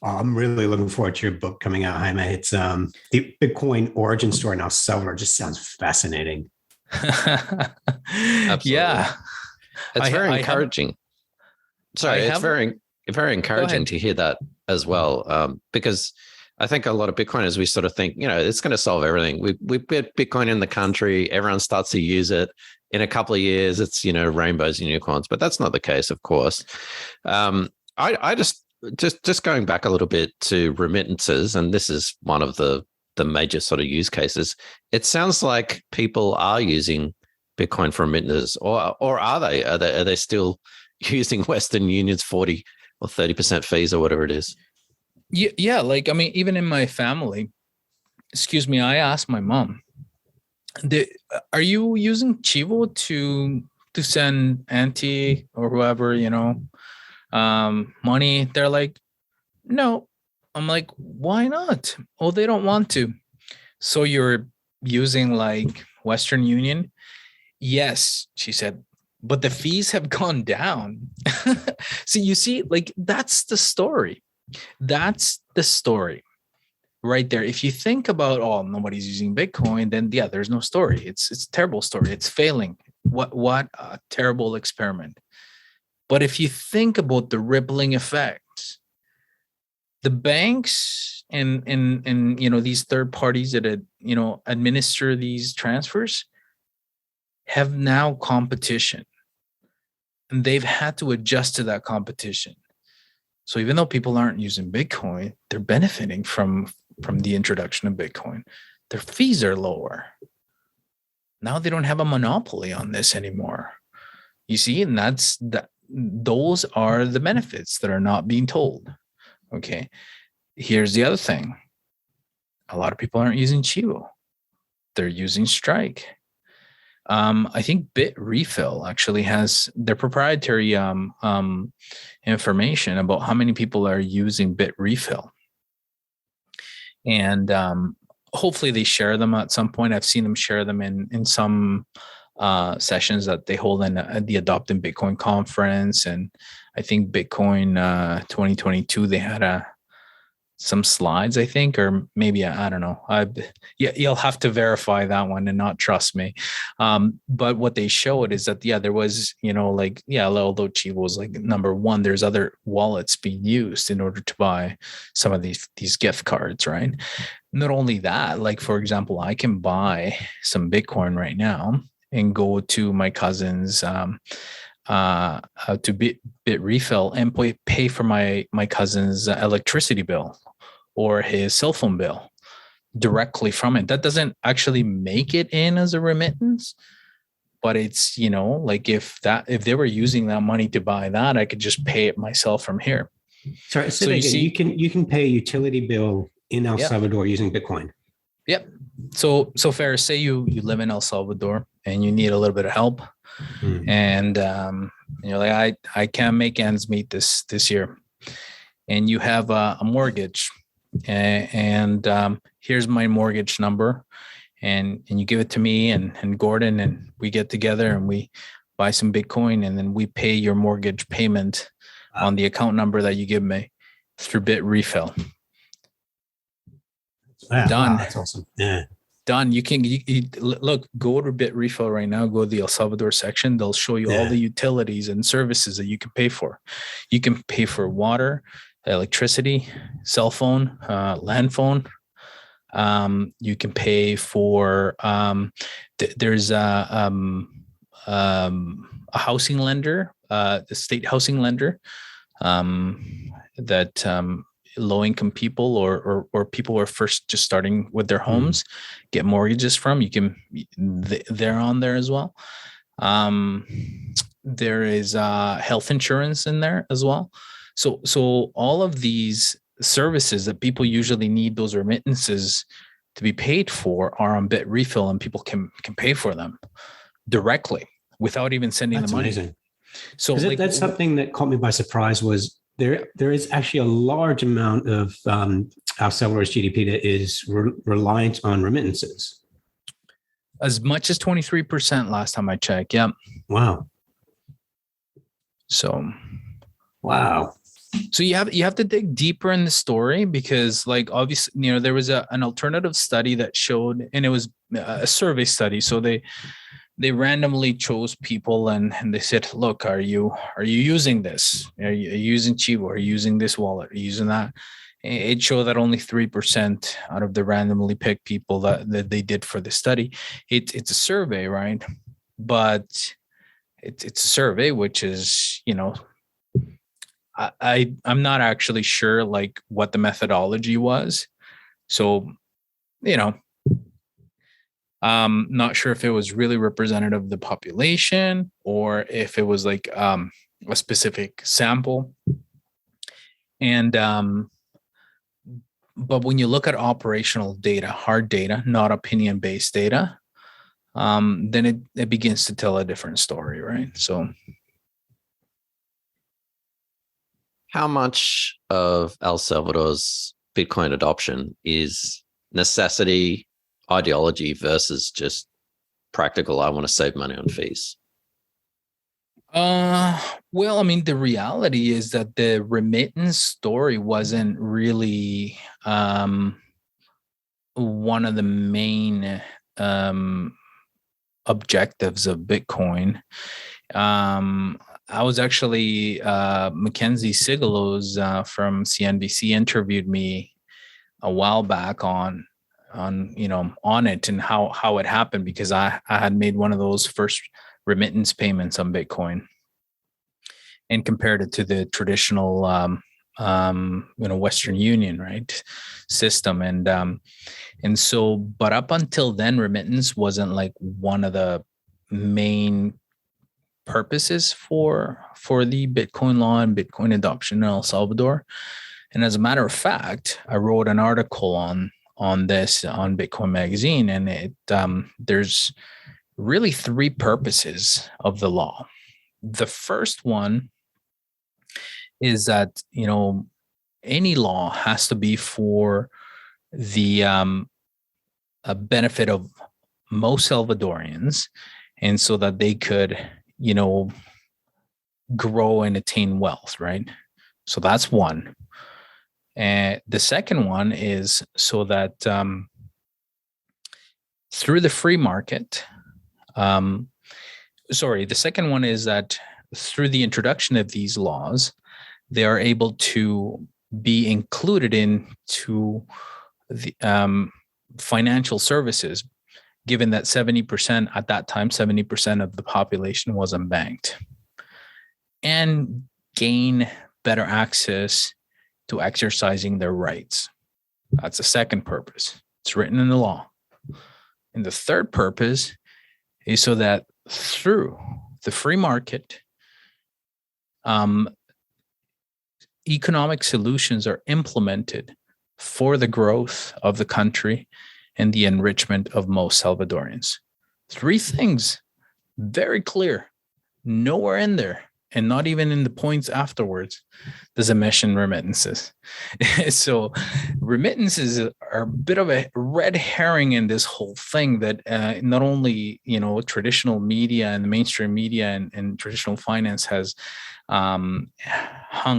I'm really looking forward to your book coming out, Jaime. It's the Bitcoin origin story in El Salvador. Just sounds fascinating. Yeah. It's very encouraging. It's very encouraging to hear that as well, because I think a lot of Bitcoiners, we sort of think, it's going to solve everything. We put Bitcoin in the country, everyone starts to use it. In a couple of years, it's, rainbows and unicorns, but that's not the case, of course. I just going back a little bit to remittances, and this is one of the major sort of use cases. It sounds like people are using Bitcoin for remittances, or are they? Are they still using Western Union's 40 or 30% fees or whatever it is? Yeah, like, I mean, even in my family, I asked my mom, are you using Chivo to send auntie or whoever, money? They're like, no. I'm like, why not? Oh, they don't want to. So you're using like Western Union? Yes, she said, but the fees have gone down. So you see, like, that's the story. That's the story right there. If you think about, nobody's using Bitcoin, then yeah, there's no story. It's a terrible story. It's failing. What a terrible experiment. But if you think about the rippling effects, the banks and these third parties that administer these transfers have now competition, and they've had to adjust to that competition. So even though people aren't using Bitcoin, they're benefiting from the introduction of Bitcoin. Their fees are lower. Now they don't have a monopoly on this anymore. You see, and those are the benefits that are not being told. Okay. Here's the other thing. A lot of people aren't using Chivo. They're using Strike. I think Bitrefill actually has their proprietary information about how many people are using Bitrefill. And hopefully they share them at some point. I've seen them share them in some sessions that they hold in the Adopting Bitcoin conference. And I think Bitcoin 2022, they had some slides, I think, or maybe, I don't know. You'll have to verify that one and not trust me. But what they showed is that, there was, although Chivo was like number one, there's other wallets being used in order to buy some of these gift cards, right? Not only that, like, for example, I can buy some Bitcoin right now and go to my cousin's to bit refill and pay for my cousin's electricity bill or his cell phone bill directly from it. That doesn't actually make it in as a remittance, but it's, like if they were using that money to buy that, I could just pay it myself from here. Sorry, so you can pay a utility bill in El Salvador using Bitcoin. Yep. So Ferris, say you live in El Salvador and you need a little bit of help, and you're like, I can't make ends meet this year, and you have a mortgage, and here's my mortgage number, and you give it to me and Gordon, and we get together and we buy some Bitcoin, and then we pay your mortgage payment on the account number that you give me through Bit Refill. Wow, done. Wow, that's awesome. Yeah. Done. You can look, go to Bit Refill right now, go to the El Salvador section. They'll show you all the utilities and services that you can pay for. You can pay for water, electricity, cell phone, land phone. You can pay for, there's a housing lender, the state housing lender, that low-income people or people who are first just starting with their homes get mortgages from. They're on there as well. There is health insurance in there as well. So all of these services that people usually need those remittances to be paid for are on Bit Refill, and people can pay for them directly without even sending the money. Amazing. So that's something that caught me by surprise. Was there is actually a large amount of El Salvador's GDP that is reliant on remittances. As much as 23% last time I checked. Yeah. Wow. So. Wow. So you have to dig deeper in the story, because obviously, there was an alternative study that showed, and it was a survey study. So they randomly chose people and they said, look, are you using this? Are you using Chivo? Are you using this wallet? Are you using that? It showed that only 3% out of the randomly picked people that they did for the study. It's a survey, right? But it's a survey, which is, I'm not actually sure what the methodology was. So, not sure if it was really representative of the population or if it was a specific sample. And but when you look at operational data, hard data, not opinion-based data, then it begins to tell a different story, right? So how much of El Salvador's Bitcoin adoption is necessity, ideology versus just practical, I want to save money on fees? Well, I mean, the reality is that the remittance story wasn't really one of the main objectives of Bitcoin. I was actually Mackenzie Sigelos from CNBC interviewed me a while back on it and how it happened, because I had made one of those first remittance payments on Bitcoin and compared it to the traditional Western Union, right, system. And so, but up until then, remittance wasn't one of the main purposes for the Bitcoin law and Bitcoin adoption in El Salvador. And as a matter of fact, I wrote an article on this on Bitcoin Magazine, and it there's really three purposes of the law. The first one is that any law has to be for the benefit of most Salvadorians, and so that they could grow and attain wealth, right? So that's one. And the second one is so that through the free market, the second one is that through the introduction of these laws, they are able to be included into the financial services, given that 70% at that time, 70% of the population was unbanked. and gain better access to exercising their rights. That's the second purpose. It's written in the law. And the third purpose is so that through the free market, economic solutions are implemented for the growth of the country and the enrichment of most Salvadorians. Three things, very clear, nowhere in there, and not even in the points afterwards does it mention remittances. So remittances are a bit of a red herring in this whole thing that not only, traditional media and the mainstream media and traditional finance has hung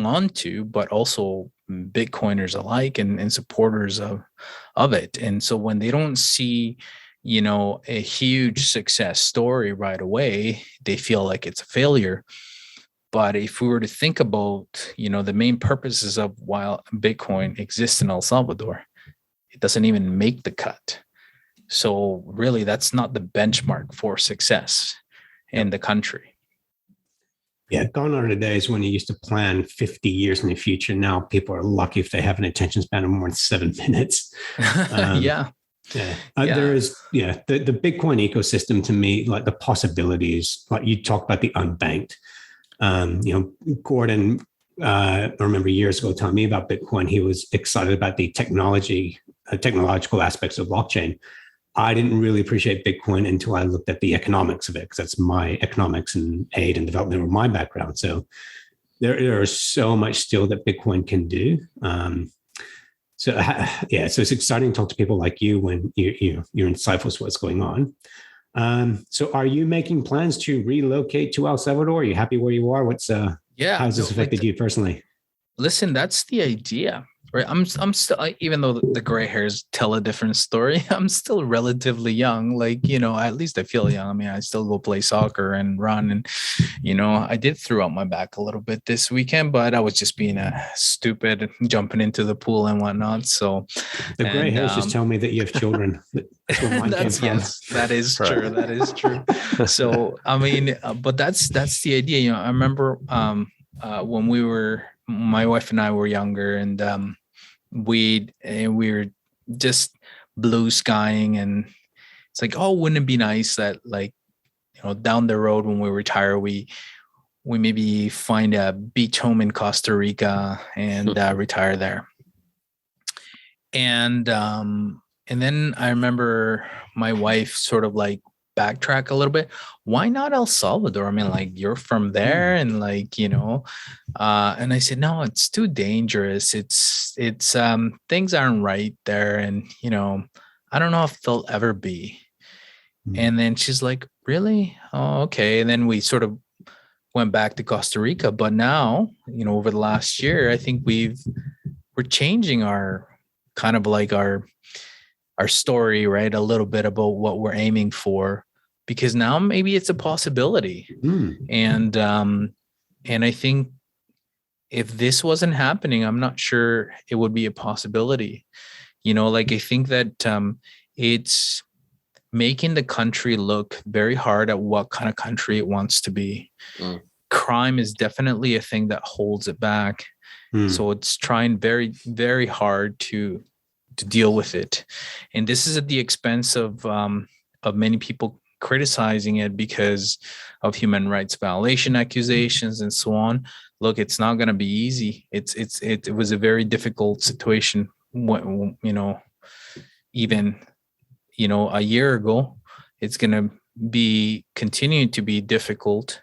on to, but also Bitcoiners alike and supporters of it. And so when they don't see, a huge success story right away, they feel like it's a failure. But if we were to think about, the main purposes of why Bitcoin exists in El Salvador, it doesn't even make the cut. So really, that's not the benchmark for success in the country. Yeah, gone are the days when you used to plan 50 years in the future. Now people are lucky if they have an attention span of more than 7 minutes. Yeah. There is, the Bitcoin ecosystem to me, like the possibilities, like you talk about the unbanked. Gordon, I remember years ago telling me about Bitcoin. He was excited about the technological aspects of blockchain. I didn't really appreciate Bitcoin until I looked at the economics of it, because that's my economics and aid and development were my background. So there is so much still that Bitcoin can do. So it's exciting to talk to people like you when you're insightful with what's going on. So are you making plans to relocate to El Salvador? Are you happy where you are? How has this affected you personally? Listen, that's the idea, right? I'm still, even though the gray hairs tell a different story, I'm still relatively young. Like, at least I feel young. I mean, I still go play soccer and run. And, I did throw out my back a little bit this weekend, but I was just being a stupid jumping into the pool and whatnot. So the gray hairs just tell me that you have children. That's where mine came from. Yes, that is true. That is true. So, I mean, but that's the idea. I remember when my wife and I were younger, and we were just blue skying, and it's like, oh, wouldn't it be nice that, like, down the road when we retire, we maybe find a beach home in Costa Rica and retire there. And then I remember my wife sort of like backtrack a little bit. Why not El Salvador? I mean, like, you're from there, and like, and I said, no, it's too dangerous. It's things aren't right there, and I don't know if they'll ever be. And then she's like, really? Oh, okay. And then we sort of went back to Costa Rica. But now, over the last year, I think we're changing our kind of like our story, right? A little bit about what we're aiming for, because now maybe it's a possibility. And I think if this wasn't happening, I'm not sure it would be a possibility. Like, I think that it's making the country look very hard at what kind of country it wants to be. Crime is definitely a thing that holds it back. So it's trying very, very hard to deal with it. And this is at the expense of many people criticizing it because of human rights violation accusations and so on. Look, it's not going to be easy. It was a very difficult situation, even a year ago. It's going to be continuing to be difficult,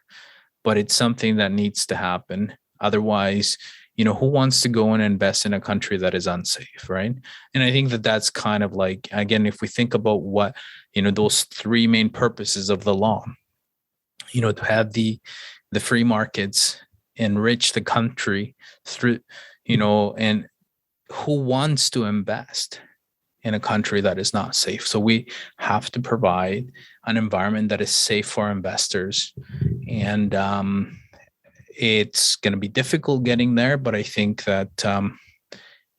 but it's something that needs to happen. Otherwise, who wants to go and invest in a country that is unsafe, right? And I think that that's kind of like, again, if we think about what, those three main purposes of the law, to have the free markets enrich the country through, and who wants to invest in a country that is not safe? So we have to provide an environment that is safe for investors. And it's going to be difficult getting there, but I think that,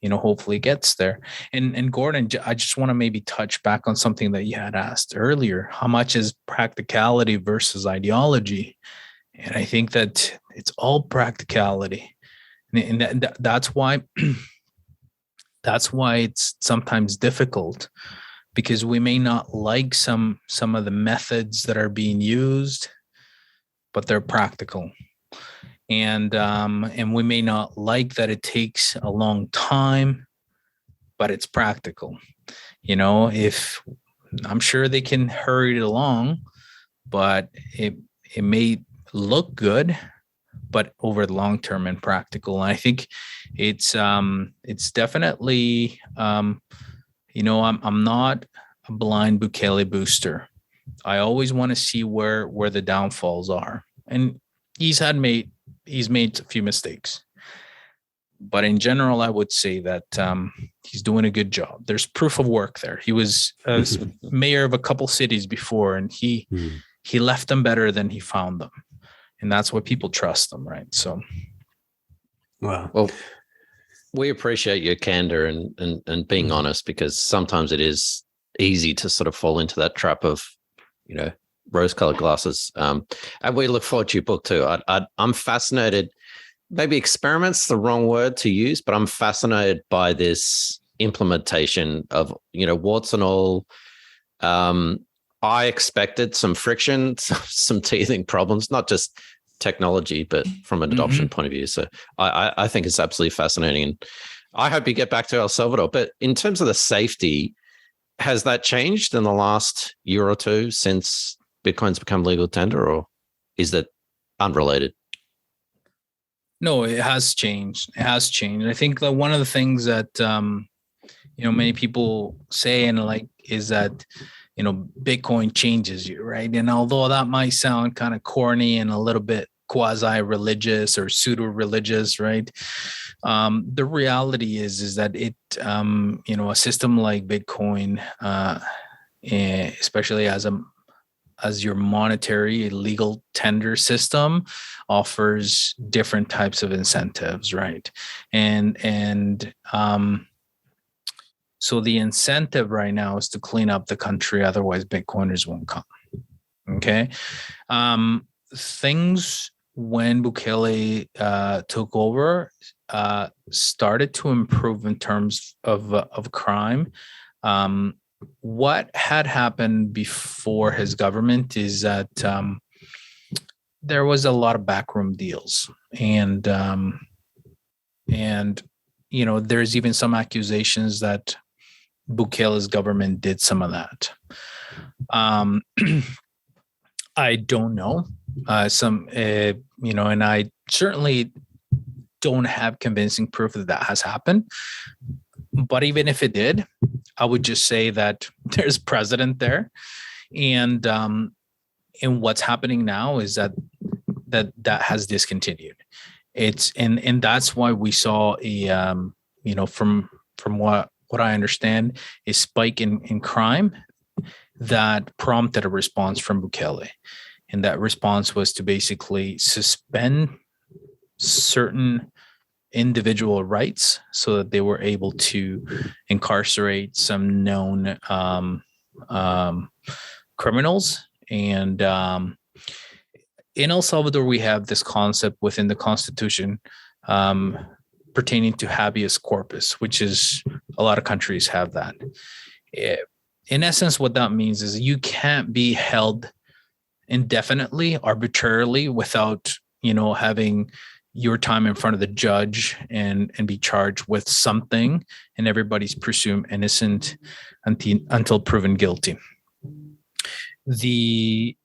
hopefully it gets there. And Gordon, I just want to maybe touch back on something that you had asked earlier. How much is practicality versus ideology? And I think that it's all practicality. And that's why it's sometimes difficult, because we may not like some of the methods that are being used, but they're practical. And we may not like that it takes a long time, but it's practical. If I'm sure they can hurry it along, but it may look good, but over the long term and practical. And I think it's definitely, I'm not a blind Bukele booster. I always want to see where the downfalls are. And he's made a few mistakes. But in general, I would say that he's doing a good job. There's proof of work there. He was mayor of a couple cities before, and he left them better than he found them. And that's why people trust them, right? So, well, we appreciate your candor and being honest, because sometimes it is easy to sort of fall into that trap of, rose-colored glasses. And we look forward to your book too. I'm fascinated. Maybe experiment's the wrong word to use, but I'm fascinated by this implementation of, warts and all. I expected some friction, some teething problems, not just technology, but from an adoption point of view. So I think it's absolutely fascinating. And I hope you get back to El Salvador. But in terms of the safety, has that changed in the last year or two since Bitcoin's become legal tender, or is that unrelated? No, it has changed. It has changed. I think that one of the things that, many people say is that, Bitcoin changes you, right? And although that might sound kind of corny and a little bit quasi-religious or pseudo-religious, right? The reality is that it, a system like Bitcoin, especially as your monetary legal tender system, offers different types of incentives, right? And so the incentive right now is to clean up the country, otherwise Bitcoiners won't come. Okay. Things when Bukele took over started to improve in terms of crime. What had happened before his government is that there was a lot of backroom deals, and there's even some accusations that Bukele's government did some of that. I don't know. And I certainly don't have convincing proof that has happened. But even if it did, I would just say that there's precedent there. And what's happening now is that has discontinued. And that's why we saw from what I understand, a spike in crime that prompted a response from Bukele. And that response was to basically suspend certain individual rights so that they were able to incarcerate some known criminals. And in El Salvador, we have this concept within the Constitution pertaining to habeas corpus, which is a lot of countries have that. In essence, what that means is you can't be held indefinitely, arbitrarily, without having your time in front of the judge and be charged with something, and everybody's presumed innocent until proven guilty. The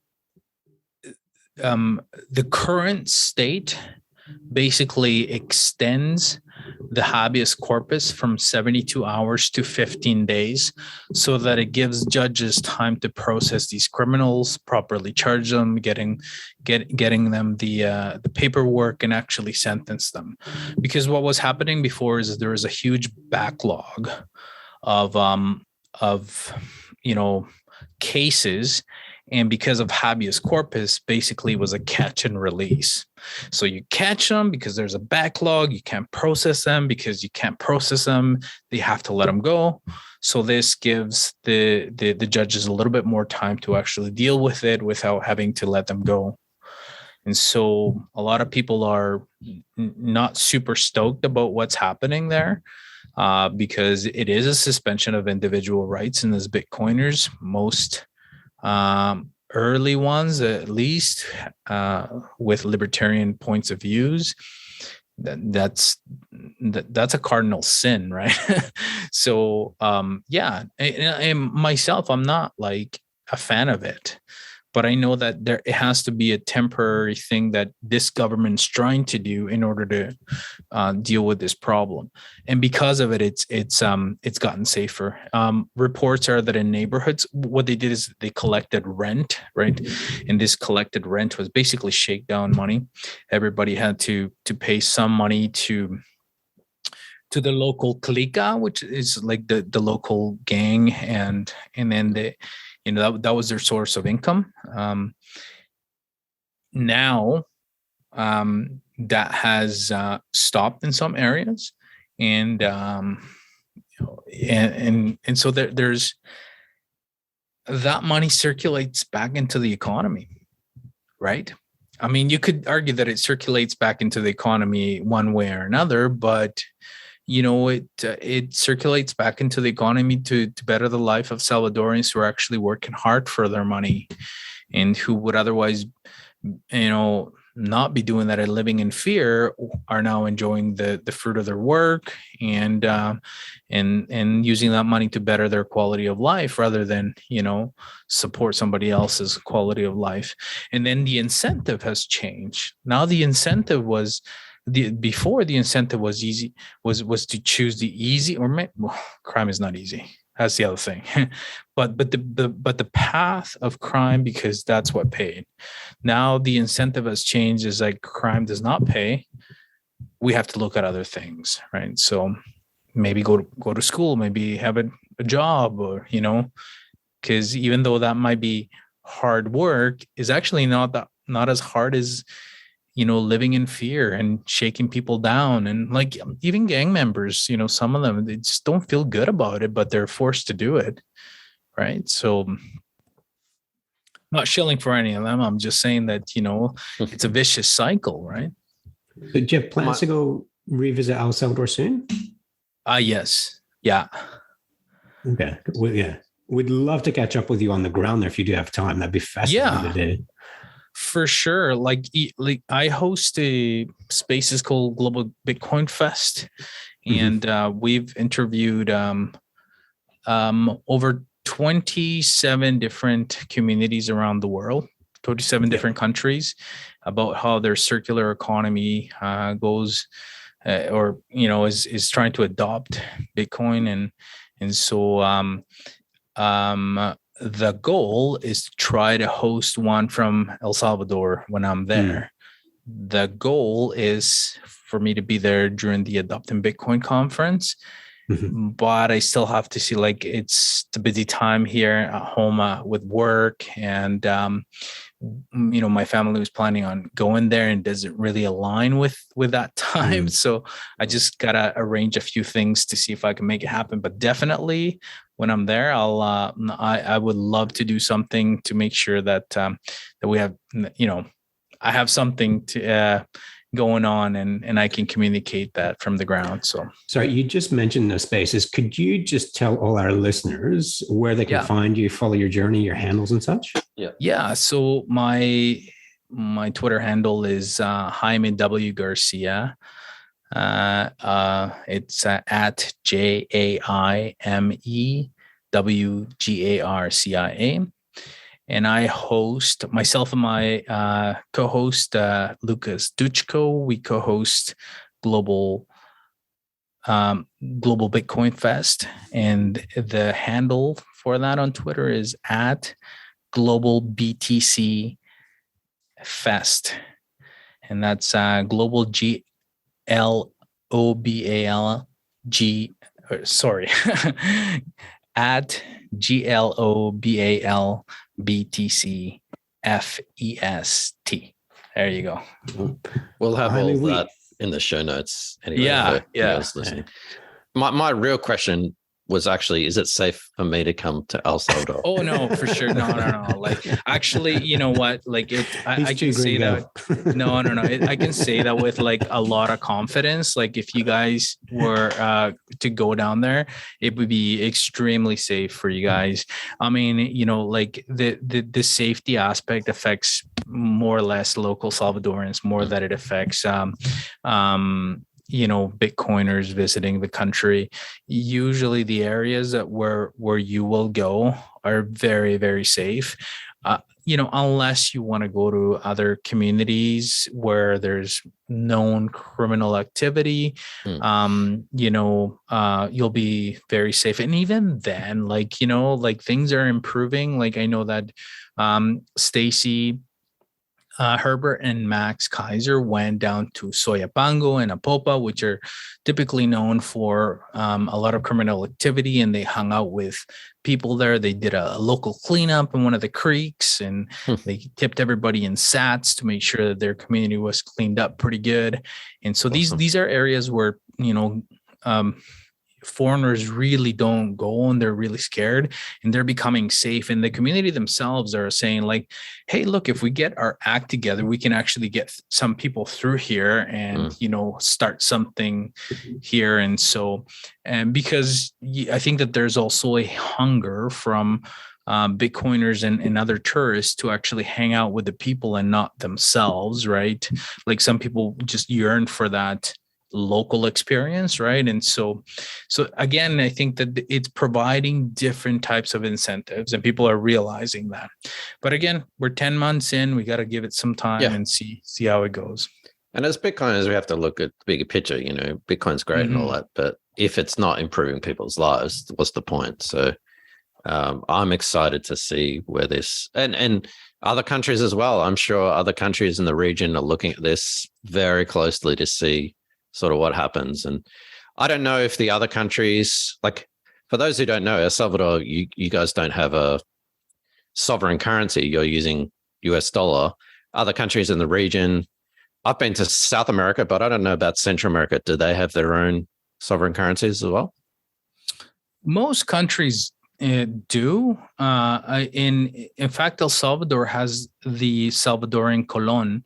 current state basically extends the habeas corpus from 72 hours to 15 days so that it gives judges time to process these criminals, properly charge them, getting them the paperwork, and actually sentence them. Because what was happening before is there was a huge backlog of cases. And because of habeas corpus, basically was a catch and release. So you catch them because there's a backlog. You can't process them because you can't process them. They have to let them go. So this gives the judges a little bit more time to actually deal with it without having to let them go. And so a lot of people are not super stoked about what's happening there, because it is a suspension of individual rights. And as Bitcoiners, most early ones, at least, with libertarian points of views, that's a cardinal sin, right? So and myself, I'm not like a fan of it, but I know that it has to be a temporary thing that this government's trying to do in order to deal with this problem. And because of it, it's gotten safer. Reports are that in neighborhoods, what they did is they collected rent, right? And this collected rent was basically shakedown money. Everybody had to pay some money to the local clica, which is like the local gang, and then that was their source of income. Now that has stopped in some areas, and so there's that money circulates back into the economy, right? I mean, you could argue that it circulates back into the economy one way or another, but it circulates back into the economy to better the life of Salvadorians who are actually working hard for their money, and who would otherwise, not be doing that and living in fear, are now enjoying the fruit of their work, and using that money to better their quality of life rather than support somebody else's quality of life. And then the incentive has changed. Now the incentive was before the incentive was easy, was to choose the easy, crime is not easy. That's the other thing. but the path of crime, because that's what paid. Now the incentive has changed. Is like, crime does not pay. We have to look at other things, right? So maybe go to school, maybe have a job, or because even though that might be hard work, is actually not as hard as living in fear and shaking people down. And like, even gang members, some of them, they just don't feel good about it, but they're forced to do it, right? So not shilling for any of them. I'm just saying that, it's a vicious cycle, right? So do you have plans to go revisit El Salvador soon? Yes. Yeah. Okay. Well, yeah. We'd love to catch up with you on the ground there if you do have time. That'd be fascinating to do. For sure. Like I host a spaces called Global Bitcoin Fest, and we've interviewed over 27 different communities around the world, 27 different countries, about how their circular economy goes, or is trying to adopt Bitcoin, and so the goal is to try to host one from El Salvador when I'm there. The goal is for me to be there during the Adopting Bitcoin conference, but I still have to see, like, it's the busy time here at home with work, and my family was planning on going there, and doesn't really align with that time. So I just gotta arrange a few things to see if I can make it happen. But definitely, when I'm there, I would love to do something to make sure that that we have, I have something to going on, and I can communicate that from the ground. So sorry, you just mentioned the spaces. Could you just tell all our listeners where they can find you, follow your journey, your handles and such? Yeah. So my Twitter handle is Jaime W. Garcia. It's at JAIMEWGARCIA. And I host, myself and my co-host Lucas Duchko. We co-host Global Bitcoin Fest, and the handle for that on Twitter is at Global BTC Fest, and that's Global at GLOBALBTC FEST. There you go. We'll have all that in the show notes anyway. Yeah. My real question was actually, is it safe for me to come to El Salvador? Oh no, for sure. No. Like, actually, you know what? Like, I can say that. No. I can say that with like a lot of confidence. Like, if you guys were to go down there, it would be extremely safe for you guys. I mean, like the safety aspect affects more or less local Salvadorans more than it affects Bitcoiners visiting the country. Usually the areas that where you will go are very, very safe. Unless you want to go to other communities where there's known criminal activity, you'll be very safe. And even then, like, like things are improving. Like, I know that Stacy Herbert and Max Kaiser went down to Soyapango and Apopa, which are typically known for a lot of criminal activity, and they hung out with people there. They did a local cleanup in one of the creeks, and they tipped everybody in sats to make sure that their community was cleaned up pretty good. And so these are areas where foreigners really don't go, and they're really scared, and they're becoming safe. And the community themselves are saying like, hey, look, if we get our act together, we can actually get some people through here and start something here. And so, and because I think that there's also a hunger from Bitcoiners and other tourists to actually hang out with the people and not themselves, right? Like, some people just yearn for that local experience, right? And so again, I think that it's providing different types of incentives, and people are realizing that. But again, we're 10 months in, we got to give it some time and see how it goes. And as Bitcoiners, we have to look at the bigger picture. Bitcoin's great and all that, but if it's not improving people's lives, what's the point? So I'm excited to see where this and other countries as well. I'm sure other countries in the region are looking at this very closely to see sort of what happens. And I don't know if the other countries, like, for those who don't know, El Salvador, you guys don't have a sovereign currency. You're using US dollar. Other countries in the region, I've been to South America, but I don't know about Central America. Do they have their own sovereign currencies as well? Most countries do. In fact, El Salvador has the Salvadorian colon,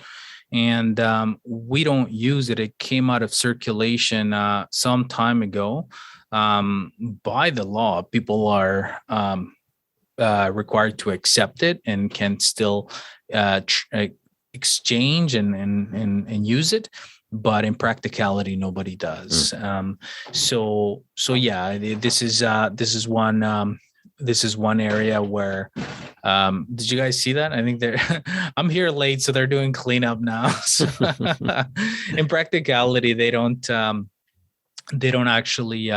and we don't use it. It came out of circulation some time ago. By the law, people are required to accept it and can still exchange and use it. But in practicality, nobody does. So yeah, this is one area where. Did you guys see that? I think I'm here late, so they're doing cleanup now. So in practicality, they don't actually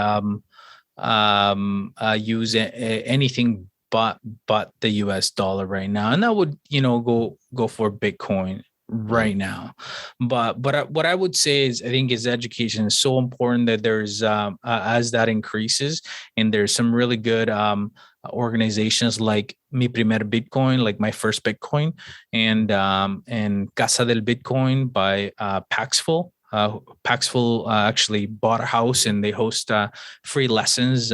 use anything but the US dollar right now, and that would go for Bitcoin right now. But what I would say is, I think education is so important that there's as that increases, and there's some really good organizations like Mi Primer Bitcoin, like My First Bitcoin, and Casa del Bitcoin by Paxful. Paxful actually bought a house, and they host free lessons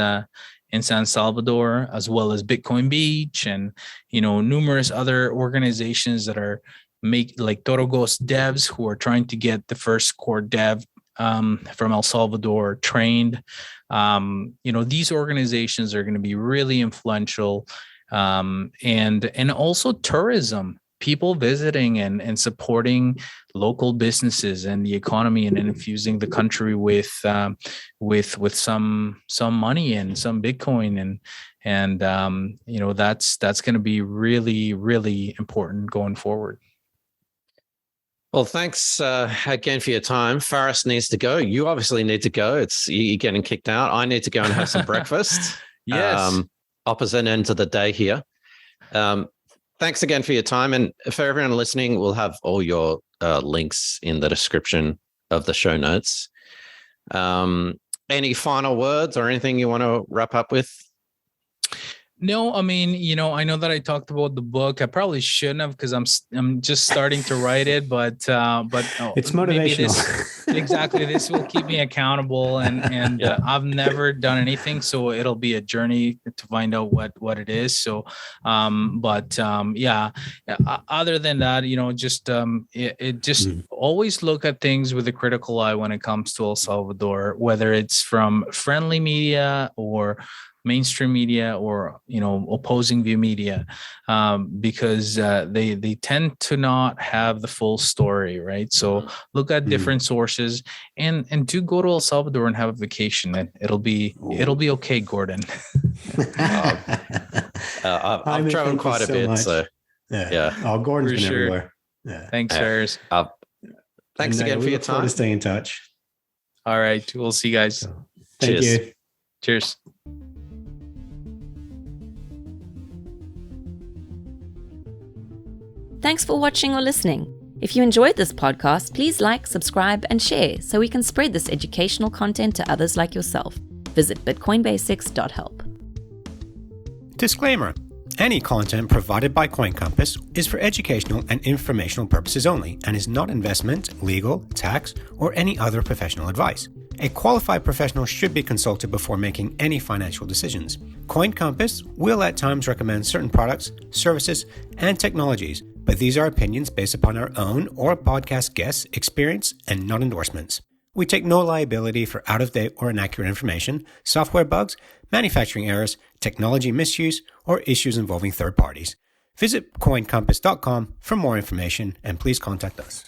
in San Salvador, as well as Bitcoin Beach, and numerous other organizations that are like Torogos devs, who are trying to get the first core dev from El Salvador trained. These organizations are going to be really influential, and also tourism, people visiting and supporting local businesses and the economy, and infusing the country with some money and some Bitcoin, and that's going to be really, really important going forward. Well, thanks again for your time. Faris needs to go. You obviously need to go. You're getting kicked out. I need to go and have some breakfast. Yes. Opposite end of the day here. Thanks again for your time. And for everyone listening, we'll have all your links in the description of the show notes. Any final words or anything you want to wrap up with? No, I mean, I know that I talked about the book. I probably shouldn't have because I'm just starting to write it, but It's maybe motivational. exactly this will keep me accountable, and Yeah. I've never done anything, so it'll be a journey to find out what it is. So, yeah. Other than that, just it just always look at things with a critical eye when it comes to El Salvador, whether it's from friendly media or mainstream media or opposing view media, because they tend to not have the full story, right? So look at different sources, and do go to El Salvador and have a vacation. It'll be okay, Gordon. I've traveled quite a bit, much. so yeah. Oh, Gordon's been sure. everywhere. Yeah. Thanks, Ferris. Thanks again for your time. To stay in touch. All right, we'll see you guys. So, thank you. Cheers. Thanks for watching or listening. If you enjoyed this podcast, please like, subscribe, and share so we can spread this educational content to others like yourself. Visit bitcoinbasics.help. Disclaimer. Any content provided by CoinCompass is for educational and informational purposes only and is not investment, legal, tax, or any other professional advice. A qualified professional should be consulted before making any financial decisions. CoinCompass will at times recommend certain products, services, and technologies, but these are opinions based upon our own or podcast guests' experience and not endorsements. We take no liability for out-of-date or inaccurate information, software bugs, manufacturing errors, technology misuse, or issues involving third parties. Visit coincompass.com for more information and please contact us.